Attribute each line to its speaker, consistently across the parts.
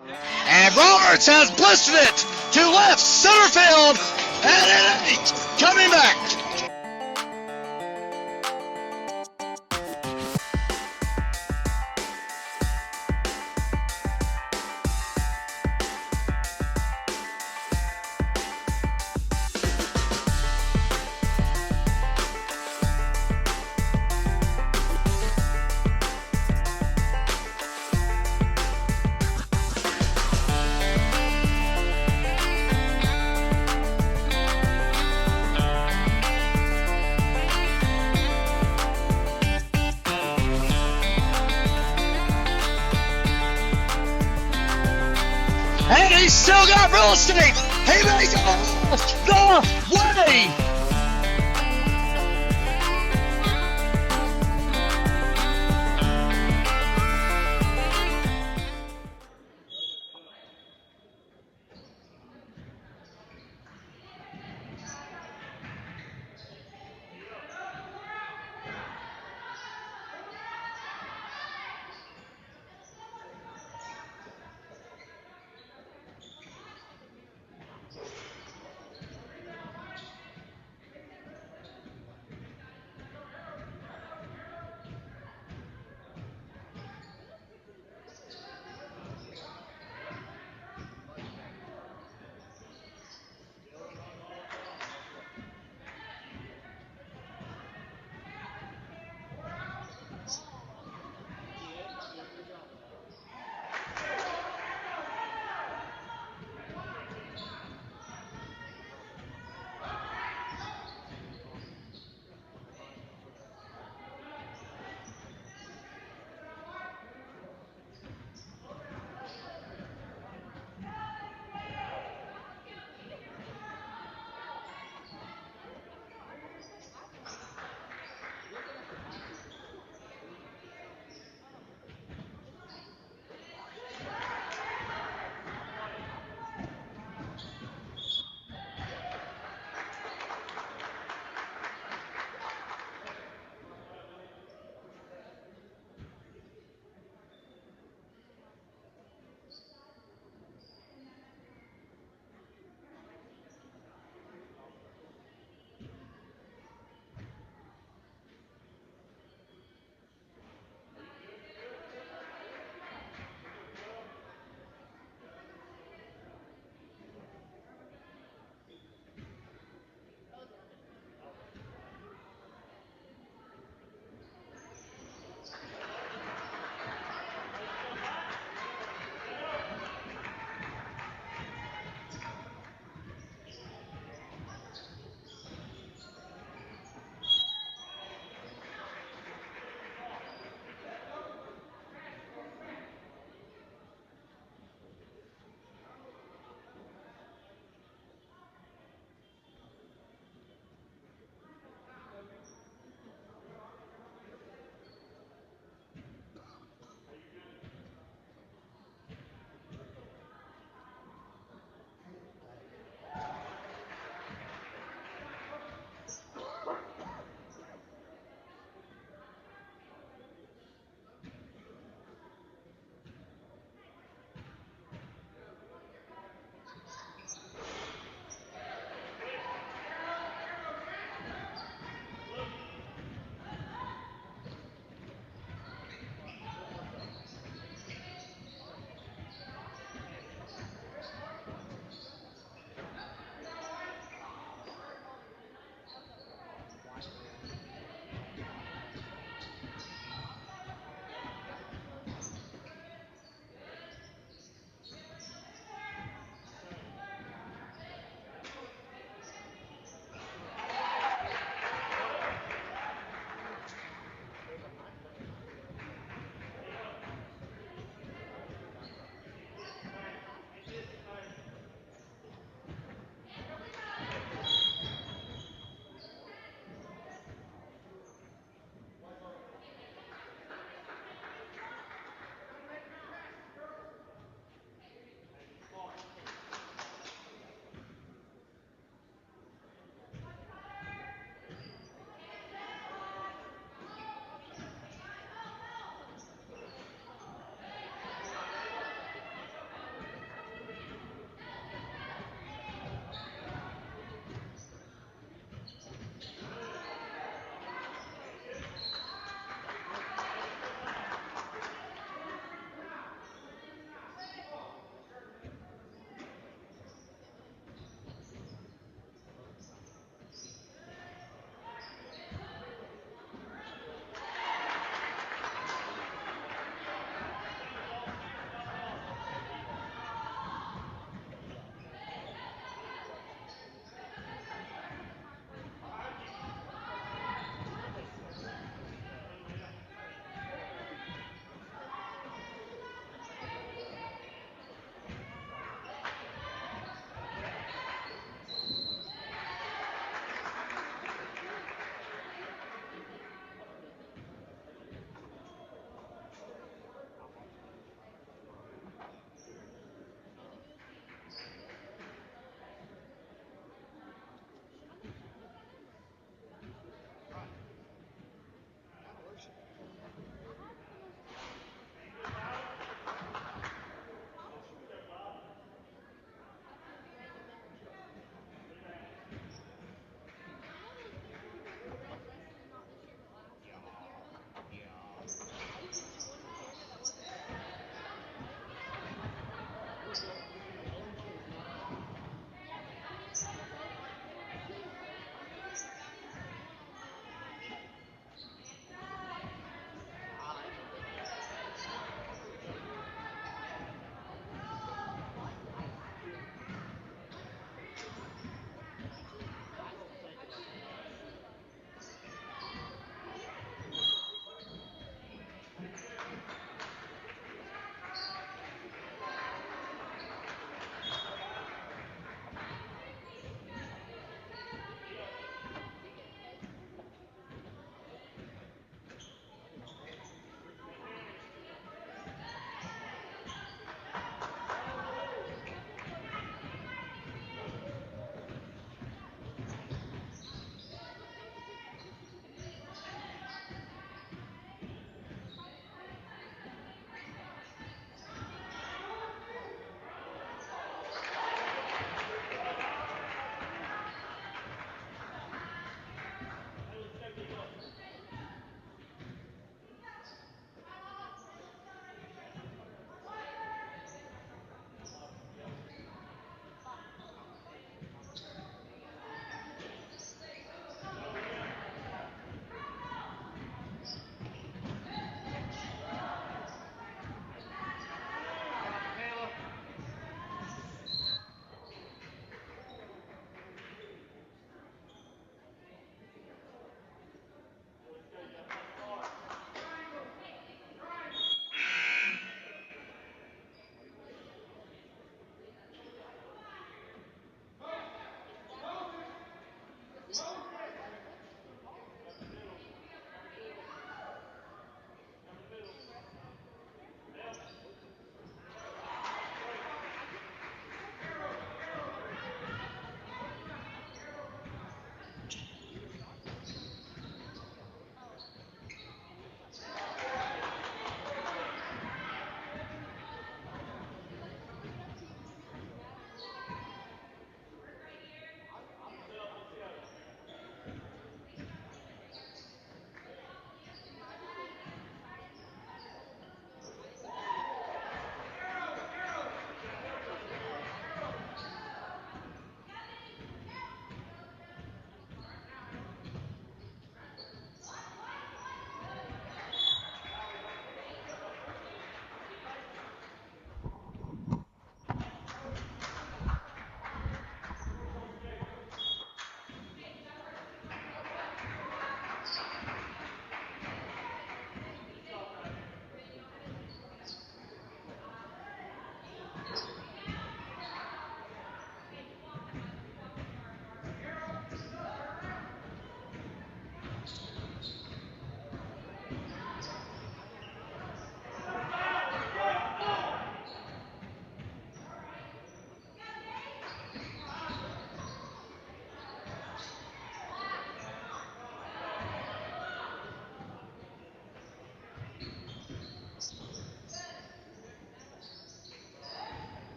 Speaker 1: And Roberts has blistered it to left center field, and it ain't coming back. And he's still got real estate. He makes it the way.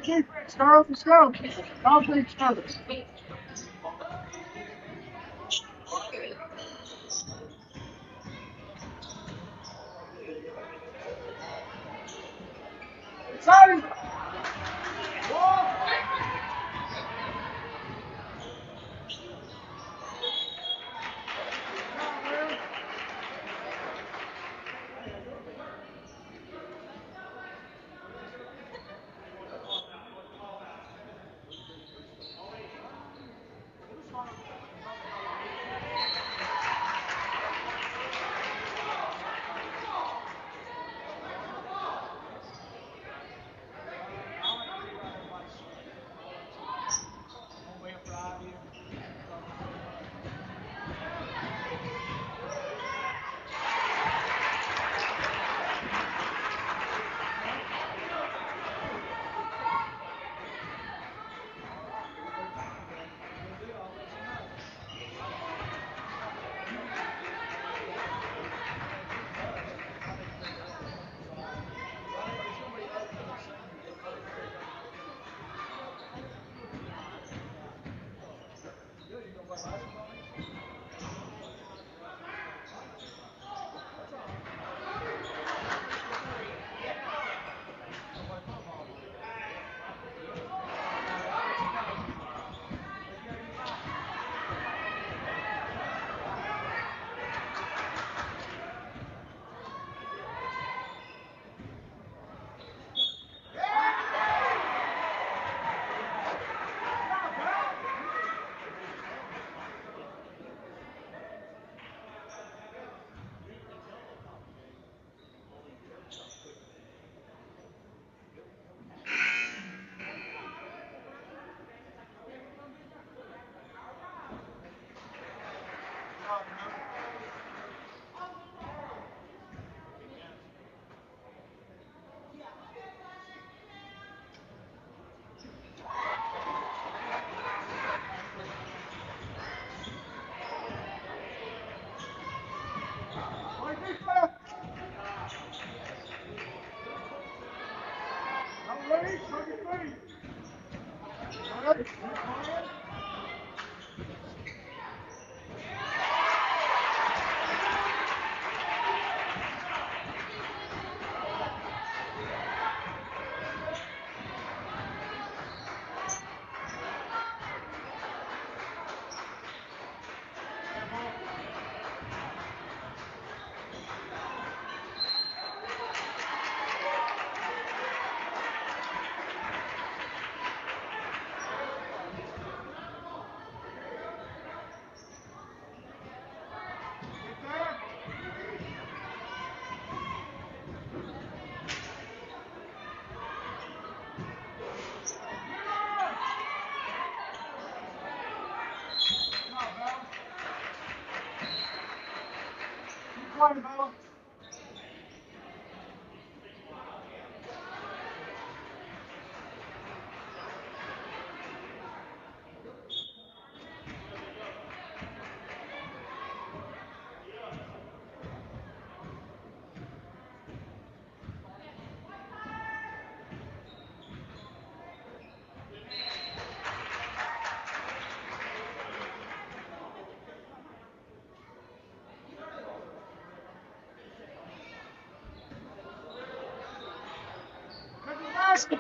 Speaker 2: Defense, girls, let's go. Offense, service. Excited. one, Bo. Basket.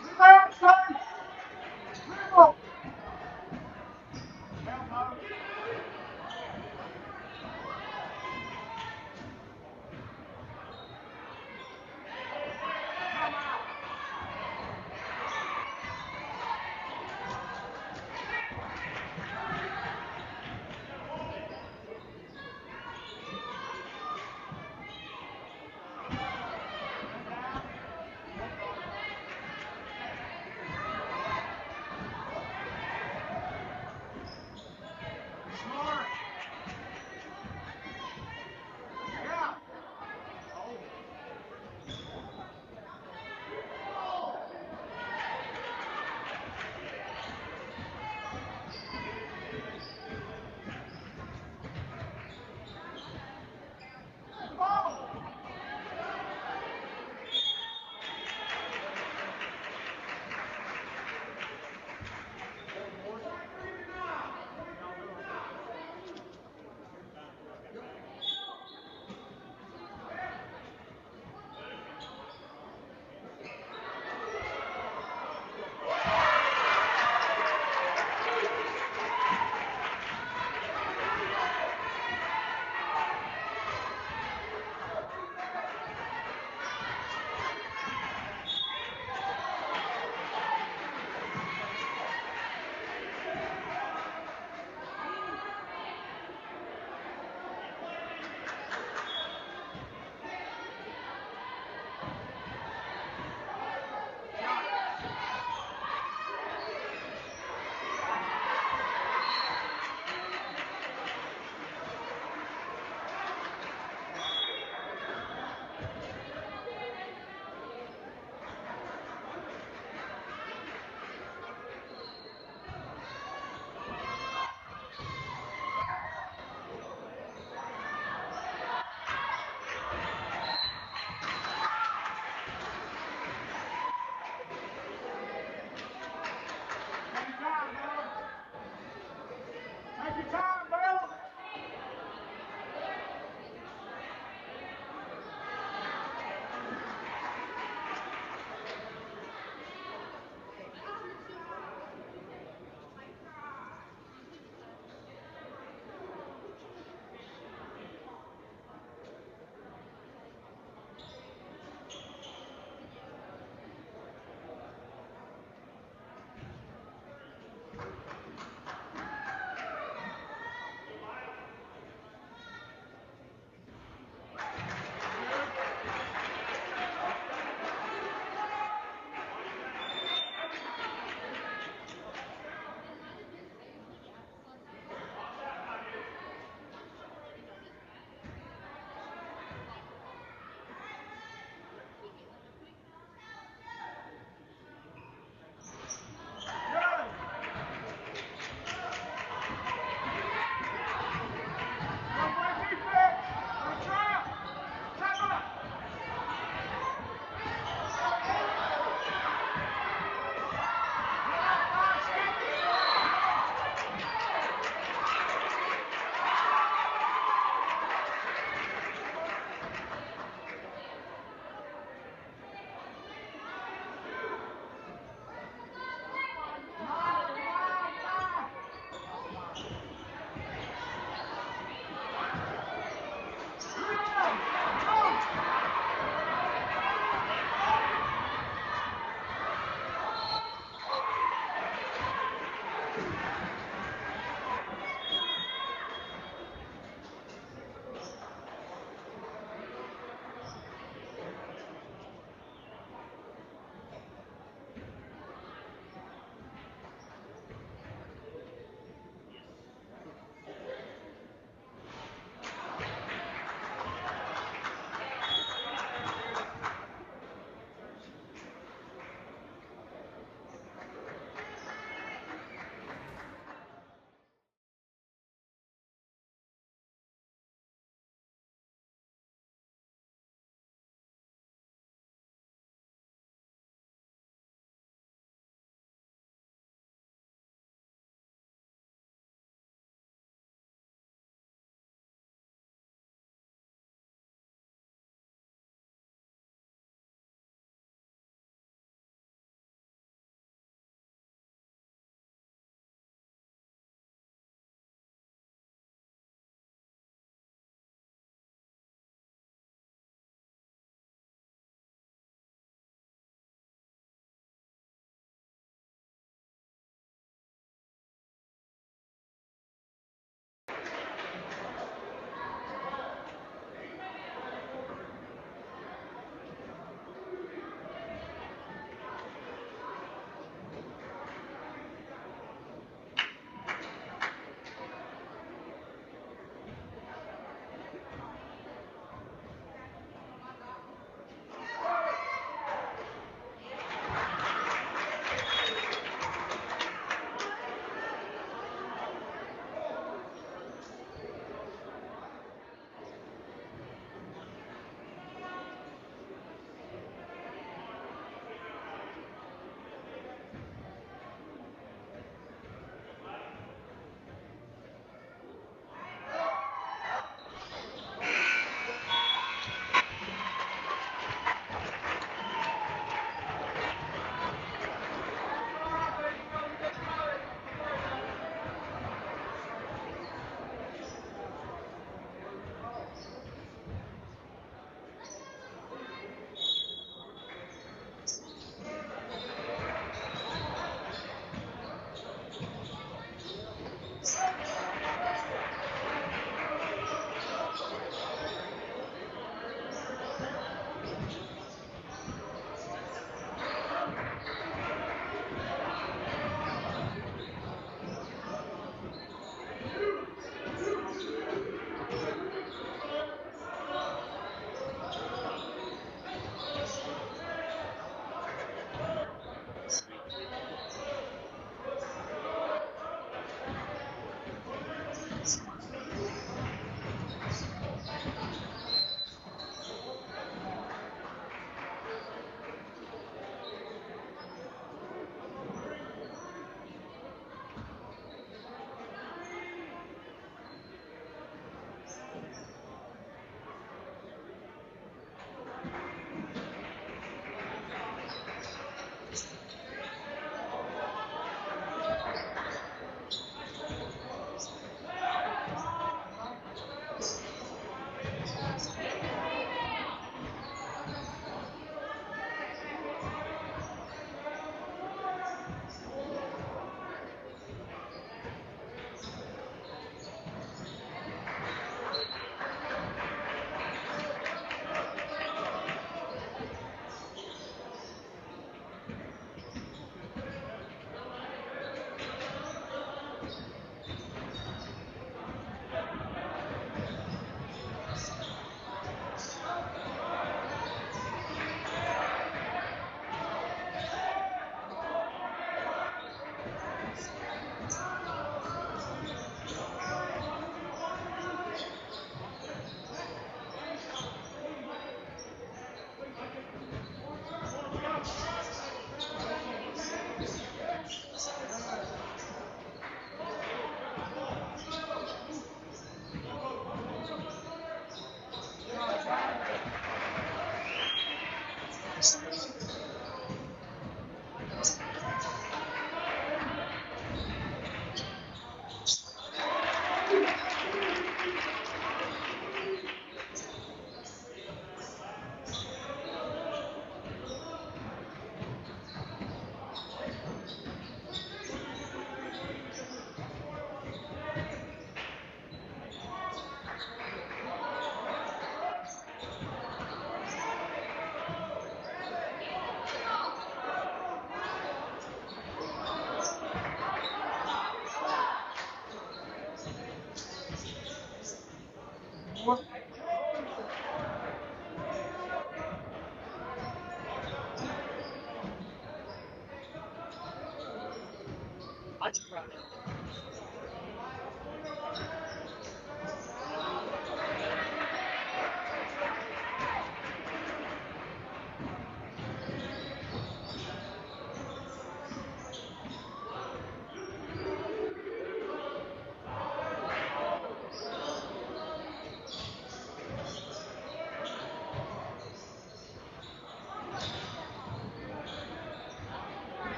Speaker 2: Rebound, son. Dribble.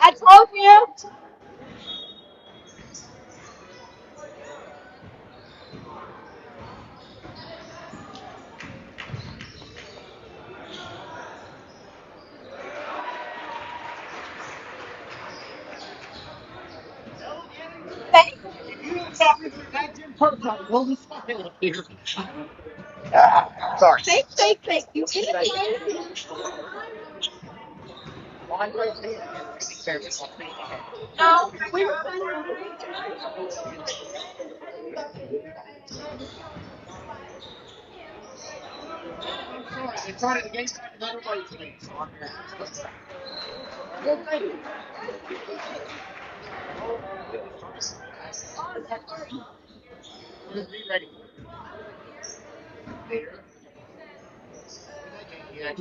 Speaker 2: I told you. Thank
Speaker 1: You don't talk to that Jim Perkins. Well, this fucking up here. Sorry.
Speaker 2: thank you. No, we were
Speaker 1: I'm sorry. They tried to get back another way today. Good thing. Just be ready. Later. Yeah.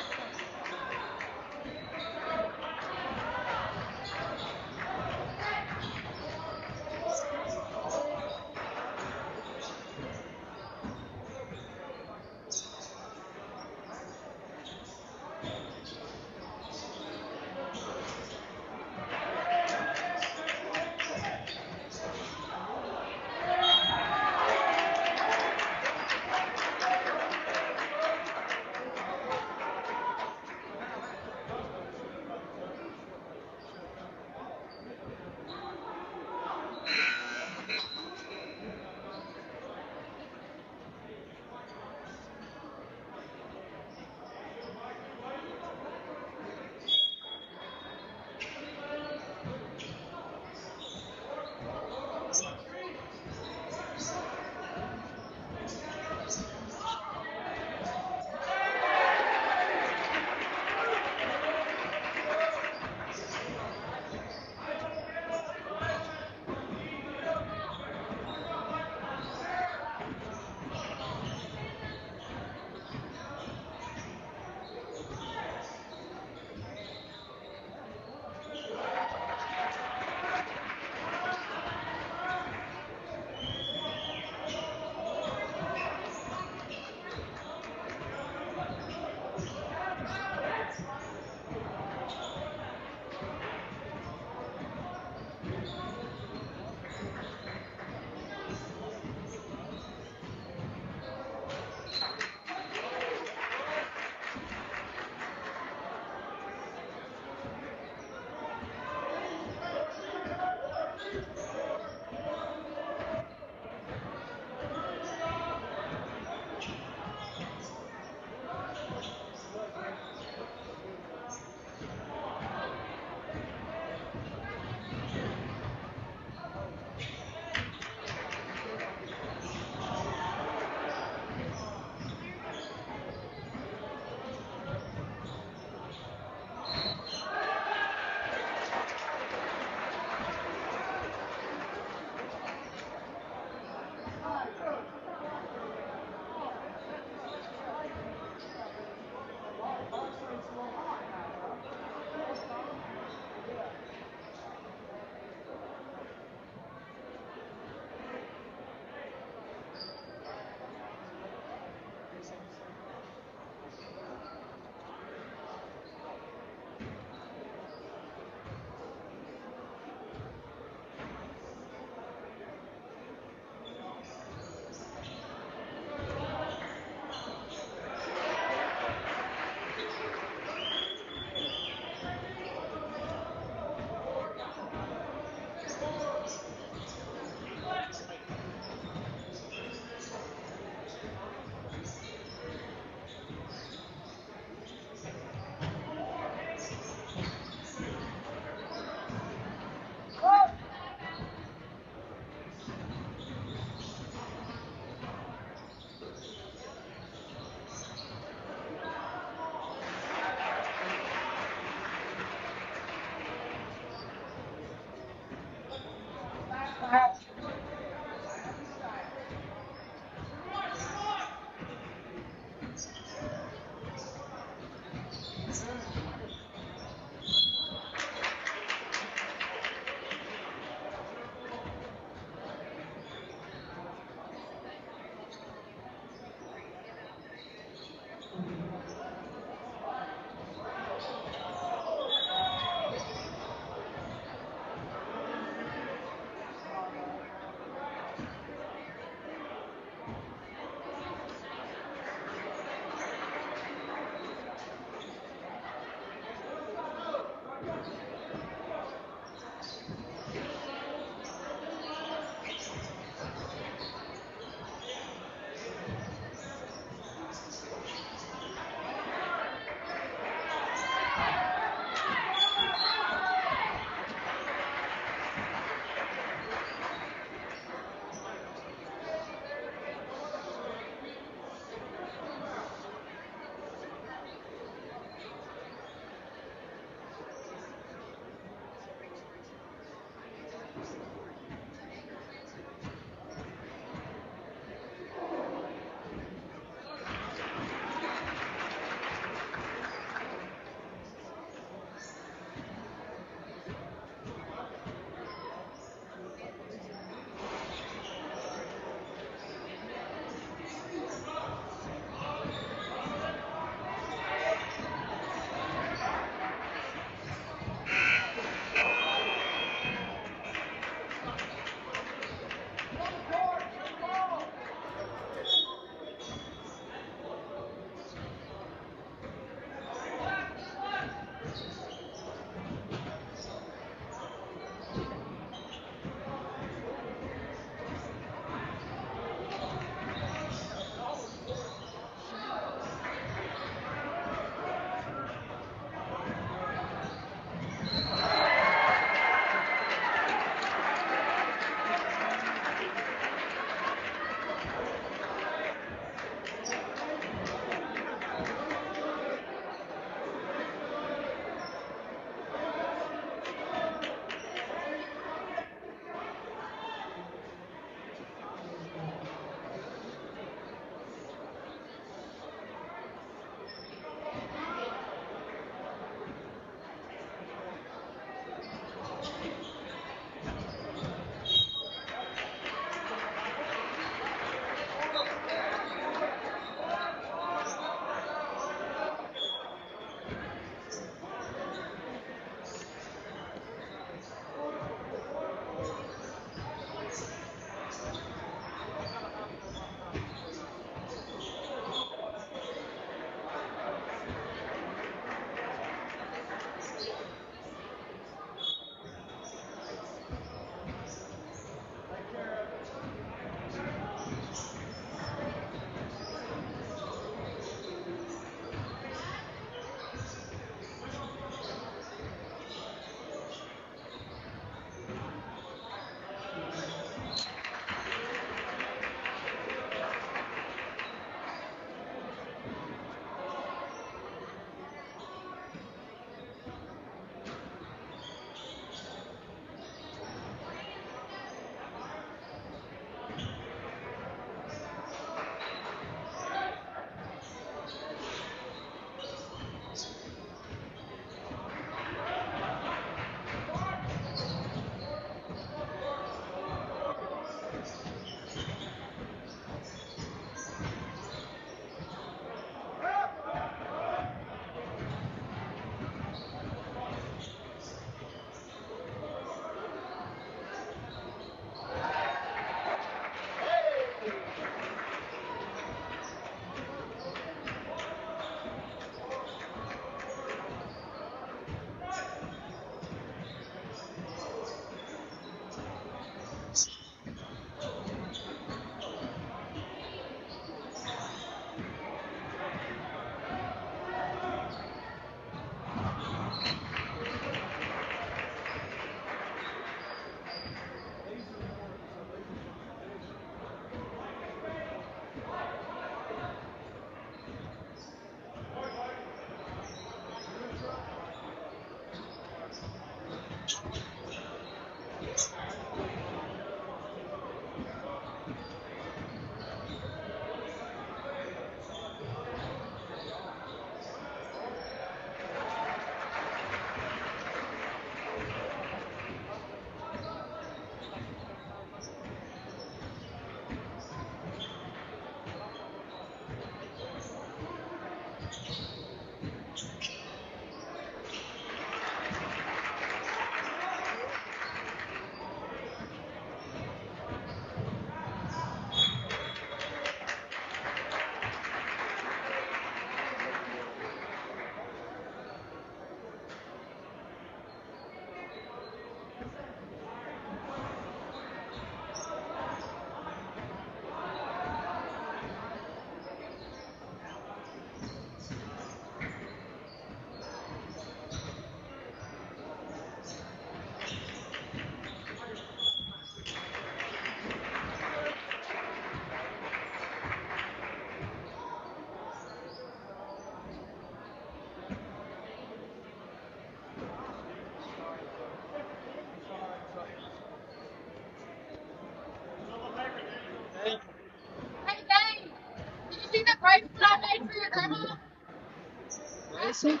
Speaker 1: Wilson.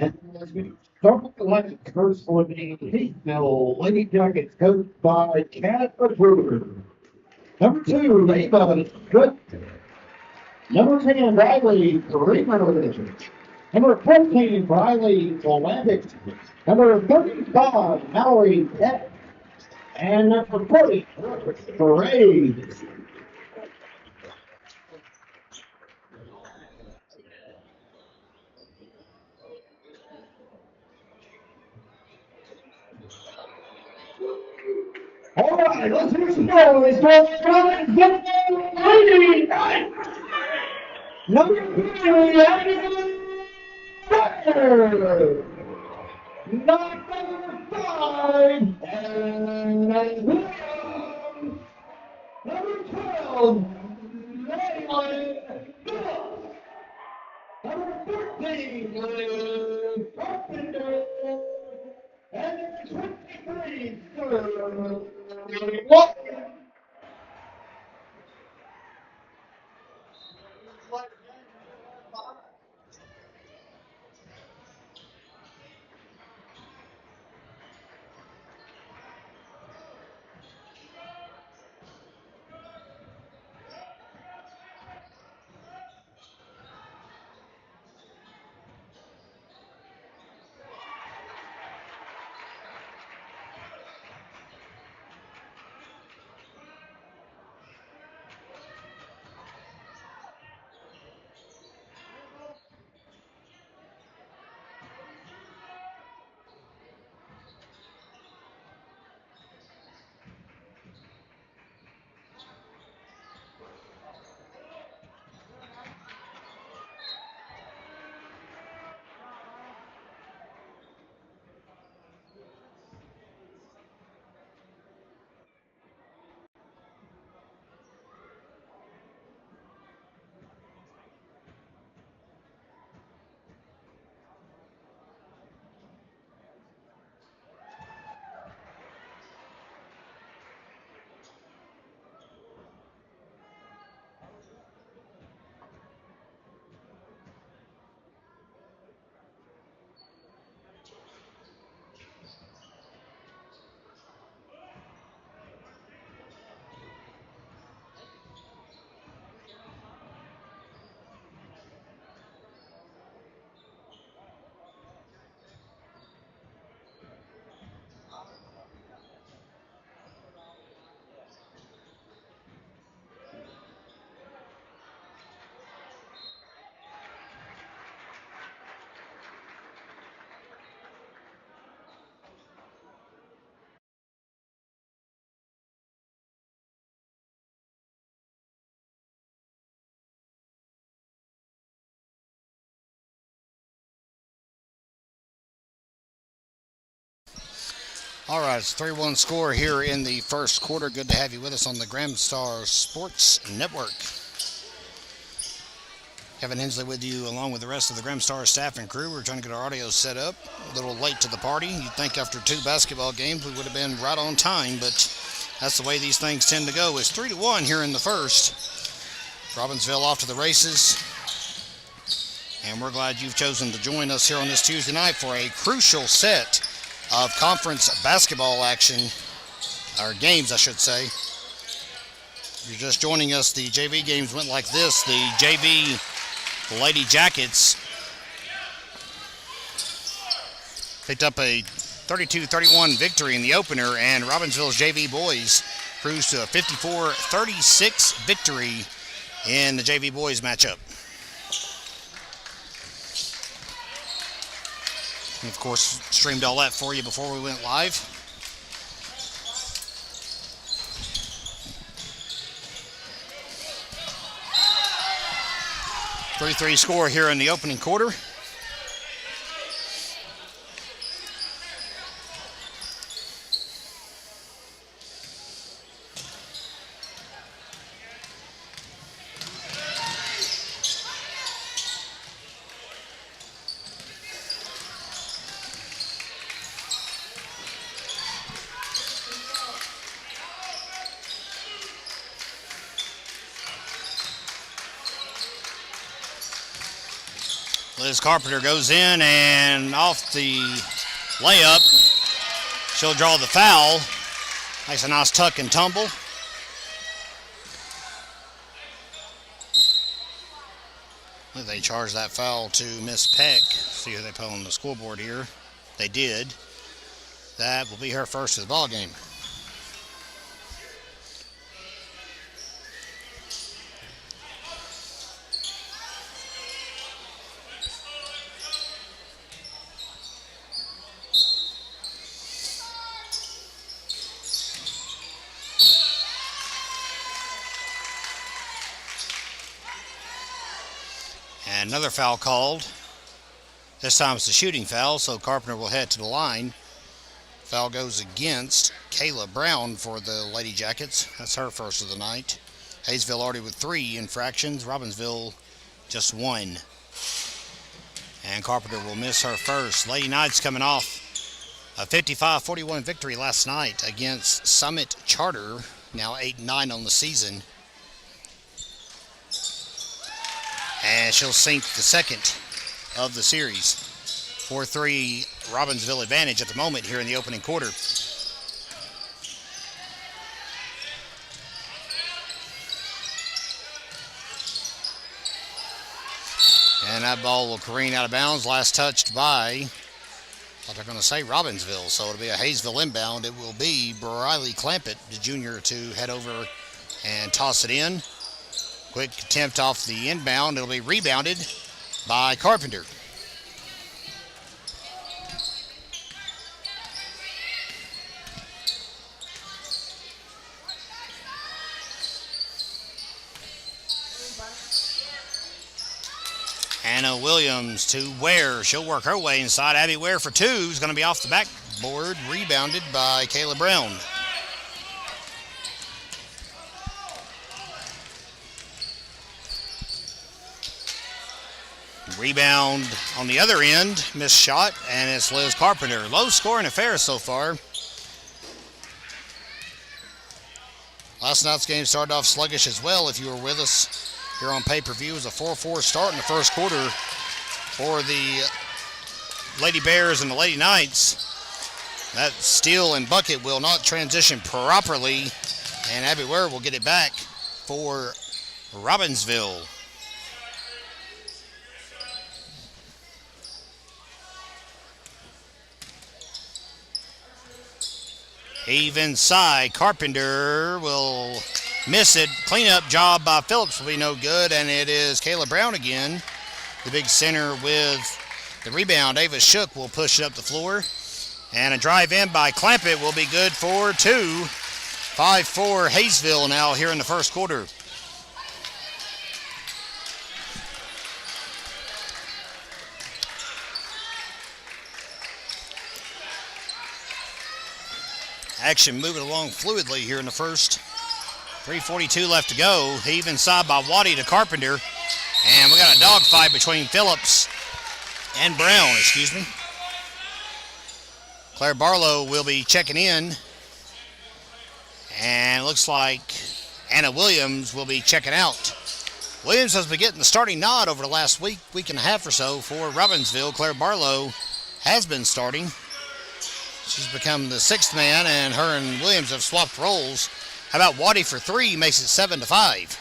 Speaker 3: And as we start the lecture first for the Hayesville Lady Jackets, coached by Kat Brewer. Number 2, Ava Good. Number 10, Riley Freeman. Number 14, Riley Atlantic. Number 35, Mallory Peck. And number 40, Parade. All right, let's hear some noise. Number 3, Fire. Number 5, and William. Number 12, Madeline Phillips. Number 13, Carpenter. And number 23, Sir Walker.
Speaker 1: All right, it's 3-1 score here in the first quarter. Good to have you with us on the Gramstar Sports Network. Kevin Hensley with you along with the rest of the Gramstar staff and crew. We're trying to get our audio set up. A little late to the party. You'd think after 2 basketball games we would have been right on time, but that's the way these things tend to go. It's 3-1 here in the first. Robbinsville off to the races. And we're glad you've chosen to join us here on this Tuesday night for a crucial set of conference basketball action, or games I should say. If you're just joining us, the JV games went like this. The JV Lady Jackets picked up a 32-31 victory in the opener, and Robbinsville's JV boys cruised to a 54-36 victory in the JV boys matchup. And of course, streamed all that for you before we went live. .33 score here in the opening quarter. Liz Carpenter goes in and off the layup. She'll draw the foul. Makes a nice tuck and tumble. They charged that foul to Miss Peck. See who they put on the scoreboard here. They did. That will be her first of the ball game. And another foul called. This time it's a shooting foul, so Carpenter will head to the line. Foul goes against Kayla Brown for the Lady Jackets. That's her first of the night. Hayesville already with 3 infractions. Robbinsville just 1. And Carpenter will miss her first. Lady Knights coming off a 55-41 victory last night against Summit Charter. Now 8-9 on the season. And she'll sink the second of the series. 4-3 Robbinsville advantage at the moment here in the opening quarter. And that ball will careen out of bounds. Last touched by, what they're going to say, Robbinsville. So it'll be a Hayesville inbound. It will be Briley Clampett, the junior, to head over and toss it in. Quick attempt off the inbound. It'll be rebounded by Carpenter. Anna Williams to Ware. She'll work her way inside. Abby Ware for 2 is going to be off the backboard. Rebounded by Kayla Brown. Rebound on the other end, missed shot, and it's Liz Carpenter. Low scoring affair so far. Last night's game started off sluggish as well. If you were with us here on pay-per-view, it was a 4-4 start in the first quarter for the Lady Bears and the Lady Knights. That steal and bucket will not transition properly, and Abby Ware will get it back for Robbinsville. Heave inside. Carpenter will miss it. Cleanup job by Phillips will be no good, and it is Kayla Brown again, the big center with the rebound. Ava Shook will push it up the floor, and a drive in by Clampett will be good for 2. 5-4 Hayesville now here in the first quarter. Action moving along fluidly here in the first. 3:42 left to go. Heave inside by Waddy to Carpenter. And we got a dogfight between Phillips and Brown, Claire Barlow will be checking in. And it looks like Anna Williams will be checking out. Williams has been getting the starting nod over the last week and a half or so for Robbinsville. Claire Barlow has been starting. She's become the 6th man, and her and Williams have swapped roles. How about Waddy for 3, makes it 7-5.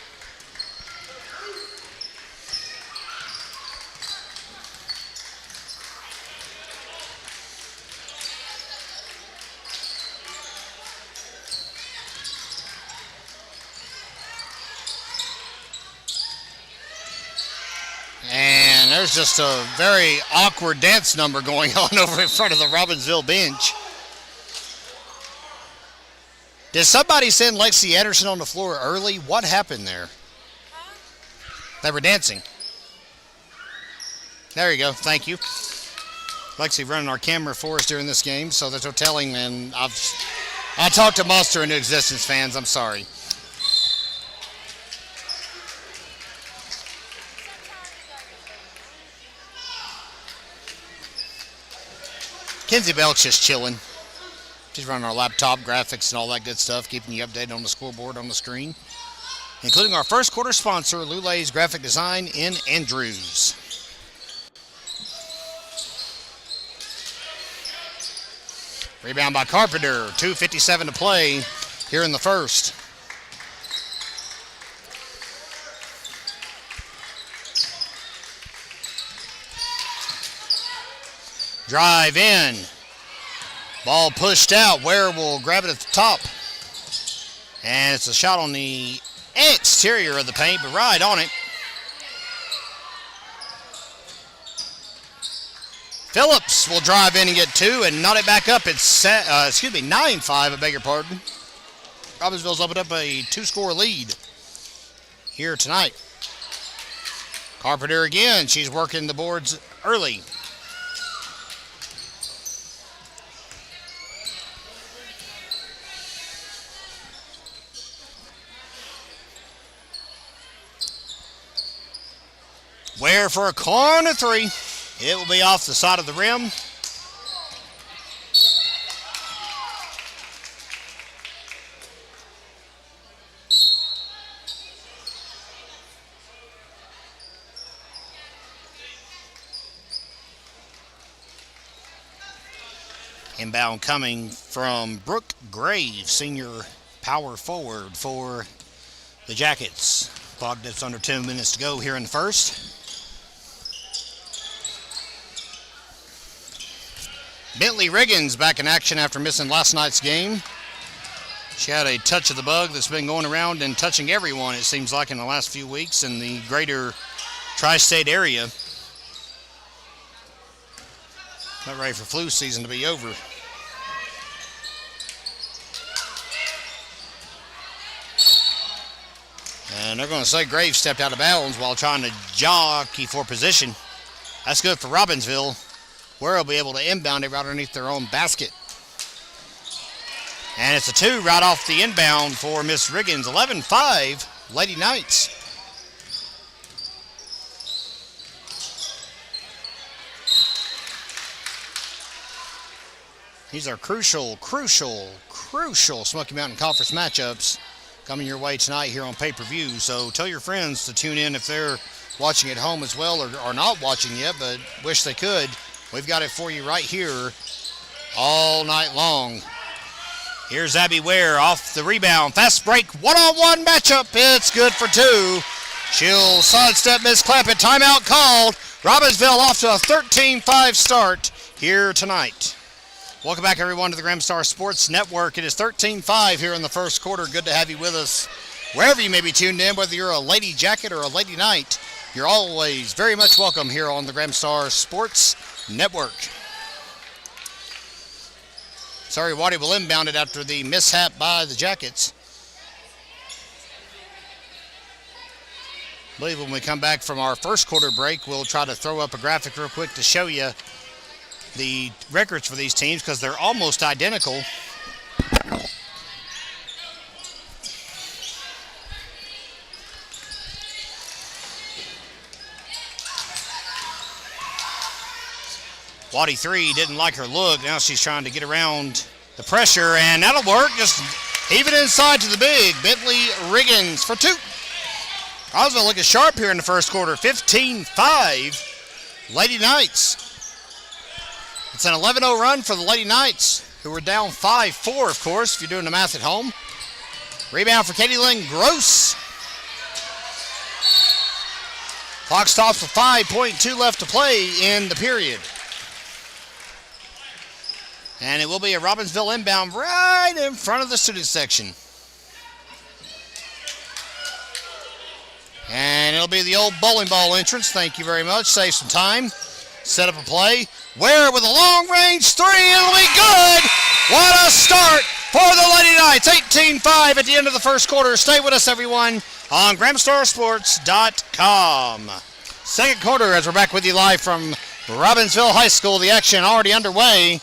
Speaker 1: And there's just a very awkward dance number going on over in front of the Robbinsville bench. Did somebody send Lexi Anderson on the floor early? What happened there? They were dancing. There you go. Thank you. Lexi running our camera for us during this game, so there's no telling. And I talked to Monster into existence, fans. I'm sorry. Kenzie Belk's just chilling. She's running our laptop, graphics, and all that good stuff, keeping you updated on the scoreboard on the screen, including our first quarter sponsor, Lulay's Graphic Design in Andrews. Rebound by Carpenter. 2:57 to play here in the first. Drive in. Ball pushed out. Ware will grab it at the top. And it's a shot on the exterior of the paint, but right on it. Phillips will drive in and get two and knot it back up. It's 9-5, I beg your pardon. Robbinsville's opened up a two-score lead here tonight. Carpenter again. She's working the boards early. Ware for a corner three. It will be off the side of the rim. Inbound coming from Brooke Graves, senior power forward for the Jackets. Clock dips under 10 minutes to go here in the first. Bentley Riggins back in action after missing last night's game. She had a touch of the bug that's been going around and touching everyone, it seems like, in the last few weeks in the greater tri-state area. Not ready for flu season to be over. And they're going to say Graves stepped out of bounds while trying to jockey for position. That's good for Robbinsville. Ware will be able to inbound it right underneath their own basket. And it's a two right off the inbound for Miss Riggins. 11-5, Lady Knights. These are crucial Smoky Mountain Conference matchups coming your way tonight here on pay-per-view. So tell your friends to tune in if they're watching at home as well or are not watching yet but wish they could. We've got it for you right here all night long. Here's Abby Ware off the rebound. Fast break, one-on-one matchup. It's good for two. She'll sidestep Miss Clampett. Timeout called. Robbinsville off to a 13-5 start here tonight. Welcome back, everyone, to the Graham Star Sports Network. It is 13-5 here in the first quarter. Good to have you with us wherever you may be tuned in, whether you're a Lady Jacket or a Lady Knight. You're always very much welcome here on the Graham Star Sports Network. Sorry, Waddy will inbound it after the mishap by the Jackets. I believe when we come back from our first quarter break, we'll try to throw up a graphic real quick to show you the records for these teams because they're almost identical. Waddy 3 didn't like her look. Now she's trying to get around the pressure, and that'll work. Just heave it inside to the big. Bentley Riggins for two. Roswell looking sharp here in the first quarter. 15-5, Lady Knights. It's an 11-0 run for the Lady Knights, who were down 5-4, of course, if you're doing the math at home. Rebound for Katie Lynn Gross. Clock stops with 5.2 left to play in the period. And it will be a Robbinsville inbound right in front of the student section. And it'll be the old bowling ball entrance. Thank you very much. Save some time. Set up a play. Ware with a long-range three. It'll be good. What a start for the Lady Knights. 18-5 at the end of the first quarter. Stay with us, everyone, on GrahamStarSports.com. Second quarter as we're back with you live from Robbinsville High School. The action already underway.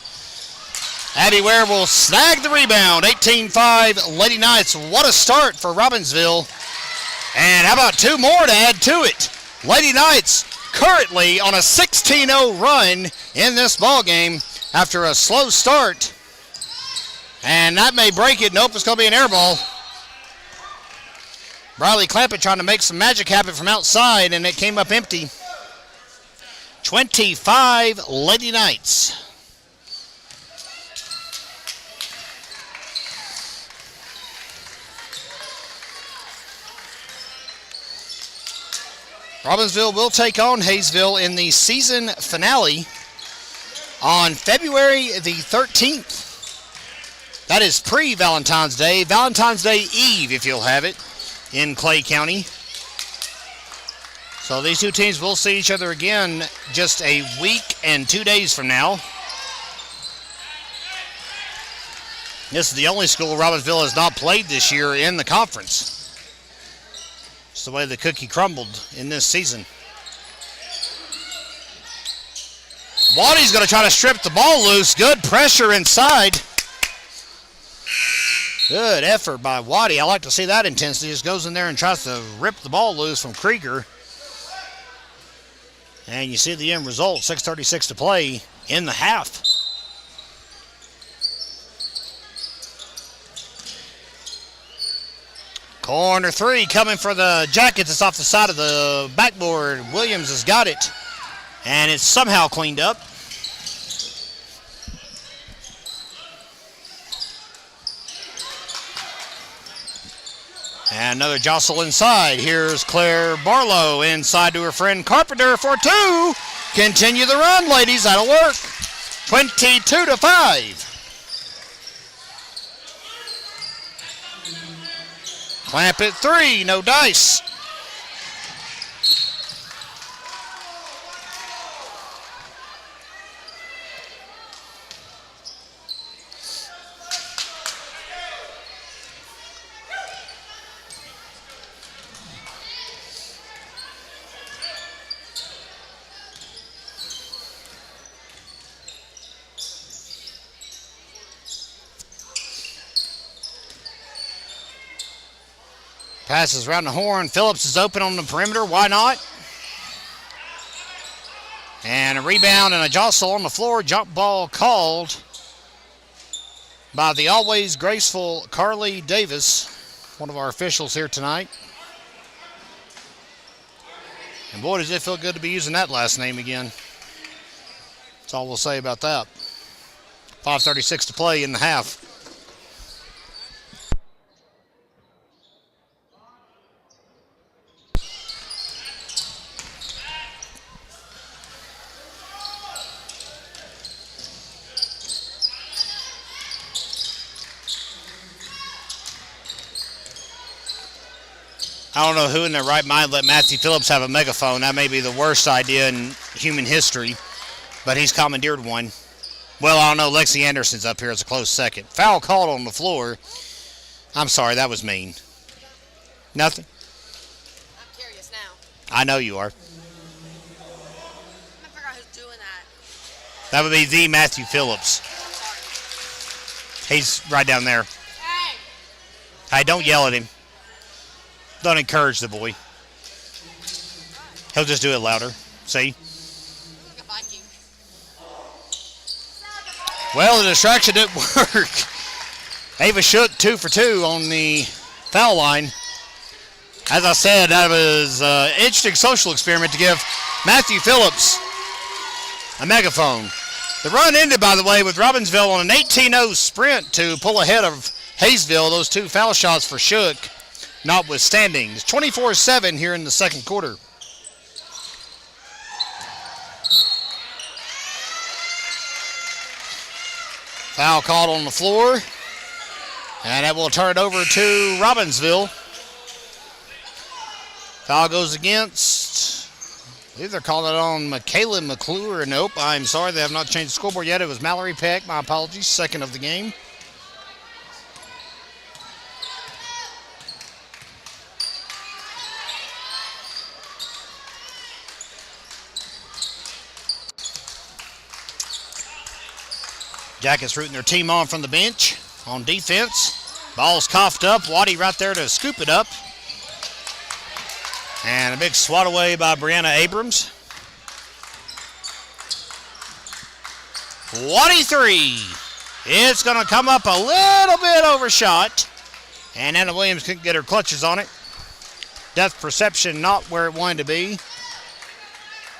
Speaker 1: Abby Ware will snag the rebound. 18-5 Lady Knights. What a start for Robbinsville. And how about two more to add to it? Lady Knights currently on a 16-0 run in this ball game after a slow start. And that may break it. Nope, it's going to be an air ball. Briley Clampett trying to make some magic happen from outside, and it came up empty. 25 Lady Knights. Robbinsville will take on Hayesville in the season finale on February the 13th. That is pre-Valentine's Day. Valentine's Day Eve, if you'll have it, in Clay County. So these two teams will see each other again just a week and 2 days from now. This is the only school Robbinsville has not played this year in the conference. It's the way the cookie crumbled in this season. Waddy's going to try to strip the ball loose. Good pressure inside. Good effort by Waddy. I like to see that intensity. Just goes in there and tries to rip the ball loose from Krieger. And you see the end result, 6:36 to play in the half. Corner three coming for the Jackets. It's off the side of the backboard. Williams has got it. And it's somehow cleaned up. And another jostle inside. Here's Claire Barlow inside to her friend Carpenter for two. Continue the run, ladies. That'll work. 22-5. Clamp at three. No dice. Passes around the horn. Phillips is open on the perimeter. Why not? And a rebound and a jostle on the floor. Jump ball called by the always graceful Carly Davis, one of our officials here tonight. And boy, does it feel good to be using that last name again. That's all we'll say about that. 5:36 to play in the half. I don't know who in their right mind let Matthew Phillips have a megaphone. That may be the worst idea in human history, but he's commandeered one. Well, I don't know. Lexi Anderson's up here as a close second. Foul called on the floor. I'm sorry, that was mean. Nothing?
Speaker 4: I'm curious now.
Speaker 1: I know you are.
Speaker 4: I'm gonna figure out who's doing that.
Speaker 1: That would be the Matthew Phillips. He's right down there.
Speaker 4: Hey!
Speaker 1: Hey, don't yell at him. Don't encourage the boy. He'll just do it louder. See?
Speaker 4: Like a Viking.
Speaker 1: Well, the distraction didn't work. Ava Shook 2 for 2 on the foul line. As I said, that was an interesting social experiment to give Matthew Phillips a megaphone. The run ended, by the way, with Robbinsville on an 18-0 sprint to pull ahead of Hayesville. Those two foul shots for Shook notwithstanding. It's 24-7 here in the second quarter. Foul called on the floor. And that will turn it over to Robbinsville. Foul goes against, I believe they're calling it on Michaela McClure. Nope, I'm sorry, they have not changed the scoreboard yet. It was Mallory Peck, my apologies, second of the game. Jackets rooting their team on from the bench on defense. Ball's coughed up. Waddy right there to scoop it up. And a big swat away by Brianna Abrams. Waddy three. It's going to come up a little bit overshot. And Anna Williams couldn't get her clutches on it. Depth perception not where it wanted to be.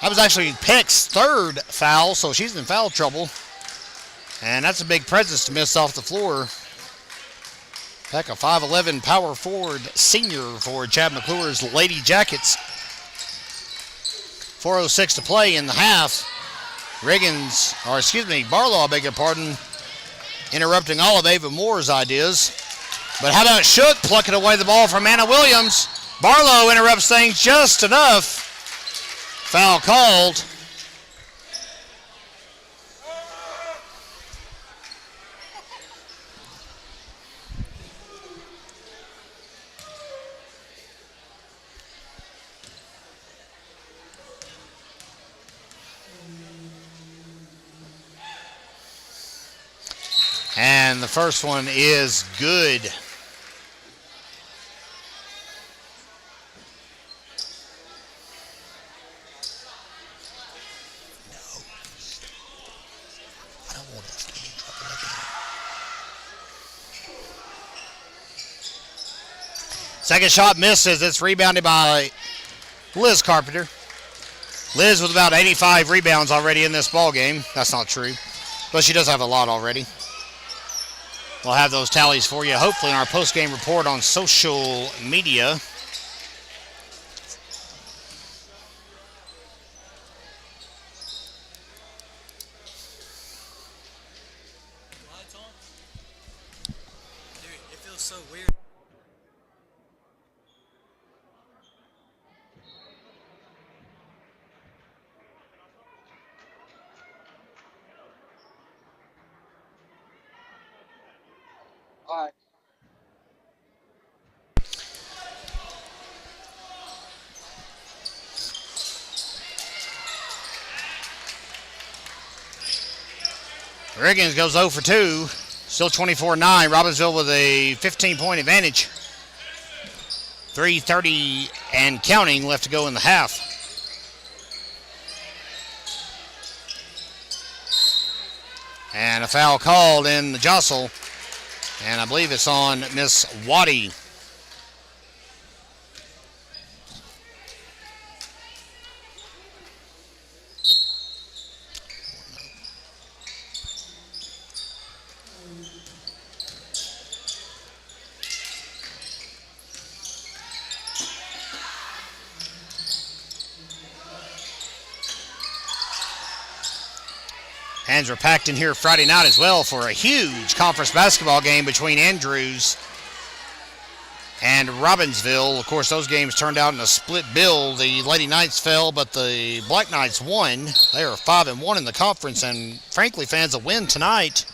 Speaker 1: That was actually Peck's third foul, so she's in foul trouble. And that's a big presence to miss off the floor. Peck, a 5'11" power forward senior for Chad McClure's Lady Jackets. 4:06 to play in the half. Barlow, I beg your pardon, interrupting all of Ava Moore's ideas. But how about Shook plucking away the ball from Anna Williams? Barlow interrupts things just enough. Foul called. And the first one is good. Second shot misses. It's rebounded by Liz Carpenter. Liz with about 85 rebounds already in this ball game. That's not true, but she does have a lot already. We'll have those tallies for you, hopefully, in our post-game report on social media.
Speaker 5: Lights on? Dude, it feels so weird.
Speaker 3: All right.
Speaker 1: Riggins goes 0 for 2. Still 24-9. Robbinsville with a 15-point advantage. 3:30 and counting left to go in the half. And a foul called in the jostle. And I believe it's on Miss Waddy. Hands are packed in here Friday night as well for a huge conference basketball game between Andrews and Robbinsville. Of course, those games turned out in a split bill. The Lady Knights fell, but the Black Knights won. They are 5-1 in the conference, and frankly, fans, a win tonight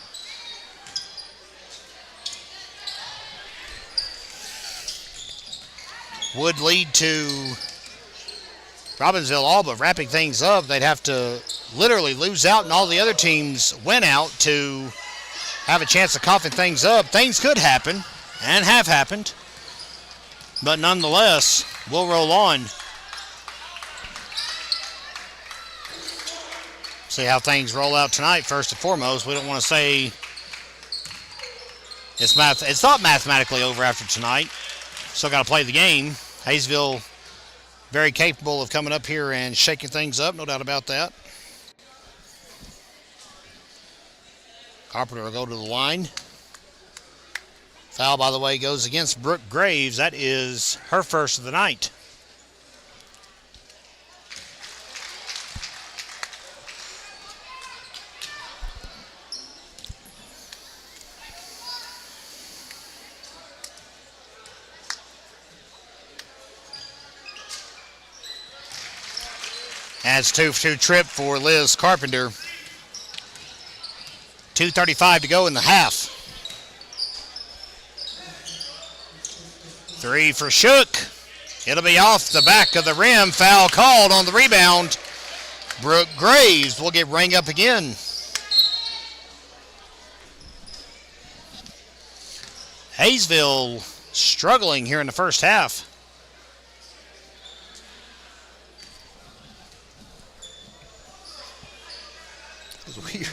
Speaker 1: would lead to Robbinsville all but wrapping things up. They'd have to literally lose out and all the other teams win out to have a chance of coughing things up. Things could happen and have happened, but nonetheless, we'll roll on. See how things roll out tonight. First and foremost, we don't want to say it's not mathematically over after tonight. Still got to play the game. Hayesville very capable of coming up here and shaking things up, no doubt about that. Carpenter will go to the line. Foul, by the way, goes against Brooke Graves. That is her first of the night. That's 2-for-2 trip for Liz Carpenter. 2:35 to go in the half. 3 for Shook. It'll be off the back of the rim. Foul called on the rebound. Brooke Graves will get rang up again. Hayesville struggling here in the first half. That was weird.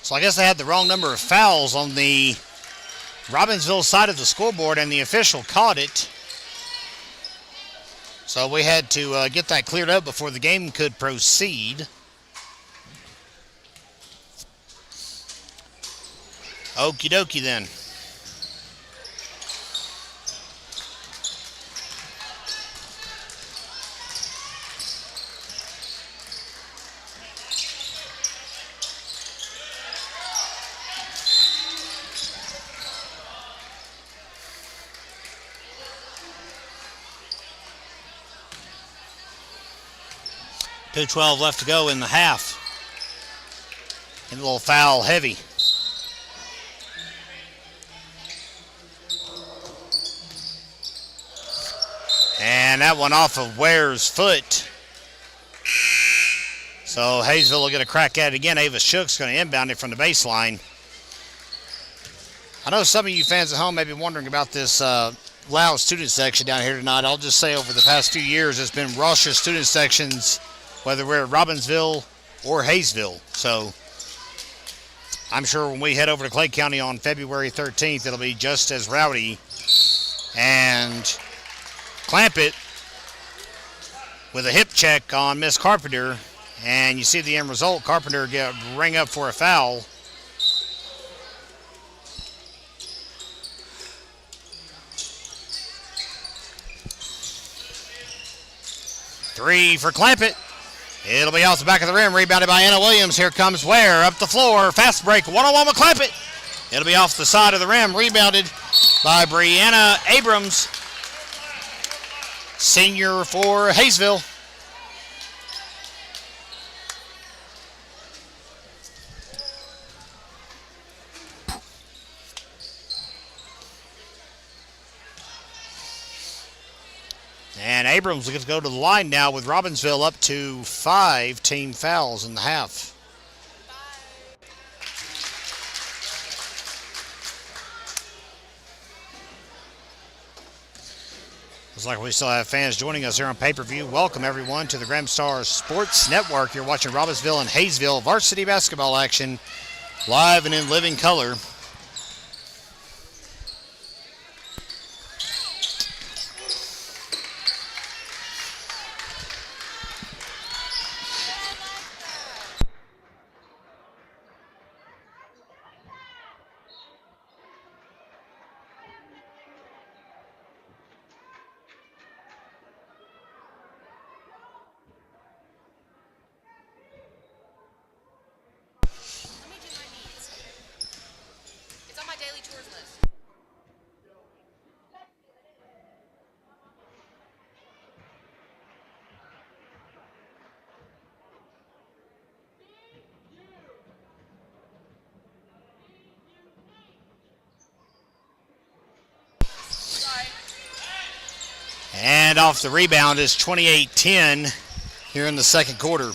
Speaker 1: So I guess they had the wrong number of fouls on the Robbinsville side of the scoreboard, and the official caught it. So we had to get that cleared up before the game could proceed. Okie dokie then. .212 left to go in the half. And a little foul heavy. And that one off of Ware's foot. So Hayesville will get a crack at it again. Ava Shook's going to inbound it from the baseline. I know some of you fans at home may be wondering about this loud student section down here tonight. I'll just say over the past few years, it's been raucous student sections, whether we're at Robbinsville or Hayesville. So I'm sure when we head over to Clay County on February 13th, it'll be just as rowdy. And Clampett with a hip check on Miss Carpenter. And you see the end result. Carpenter get ring up for a foul. Three for Clampett. It'll be off the back of the rim. Rebounded by Anna Williams. Here comes Ware up the floor. Fast break. One-on-one with Clampett. It'll be off the side of the rim. Rebounded by Brianna Abrams. Senior for Hayesville. And Abrams gets to go to the line now with Robbinsville up to 5 team fouls in the half. Looks like we still have fans joining us here on pay-per-view. Welcome everyone to the Graham Star Sports Network. You're watching Robbinsville and Hayesville varsity basketball action live and in living color.
Speaker 4: Let me do my needs. It's on my daily chores list. Sorry.
Speaker 1: And off the rebound is 28-10 here in the second quarter.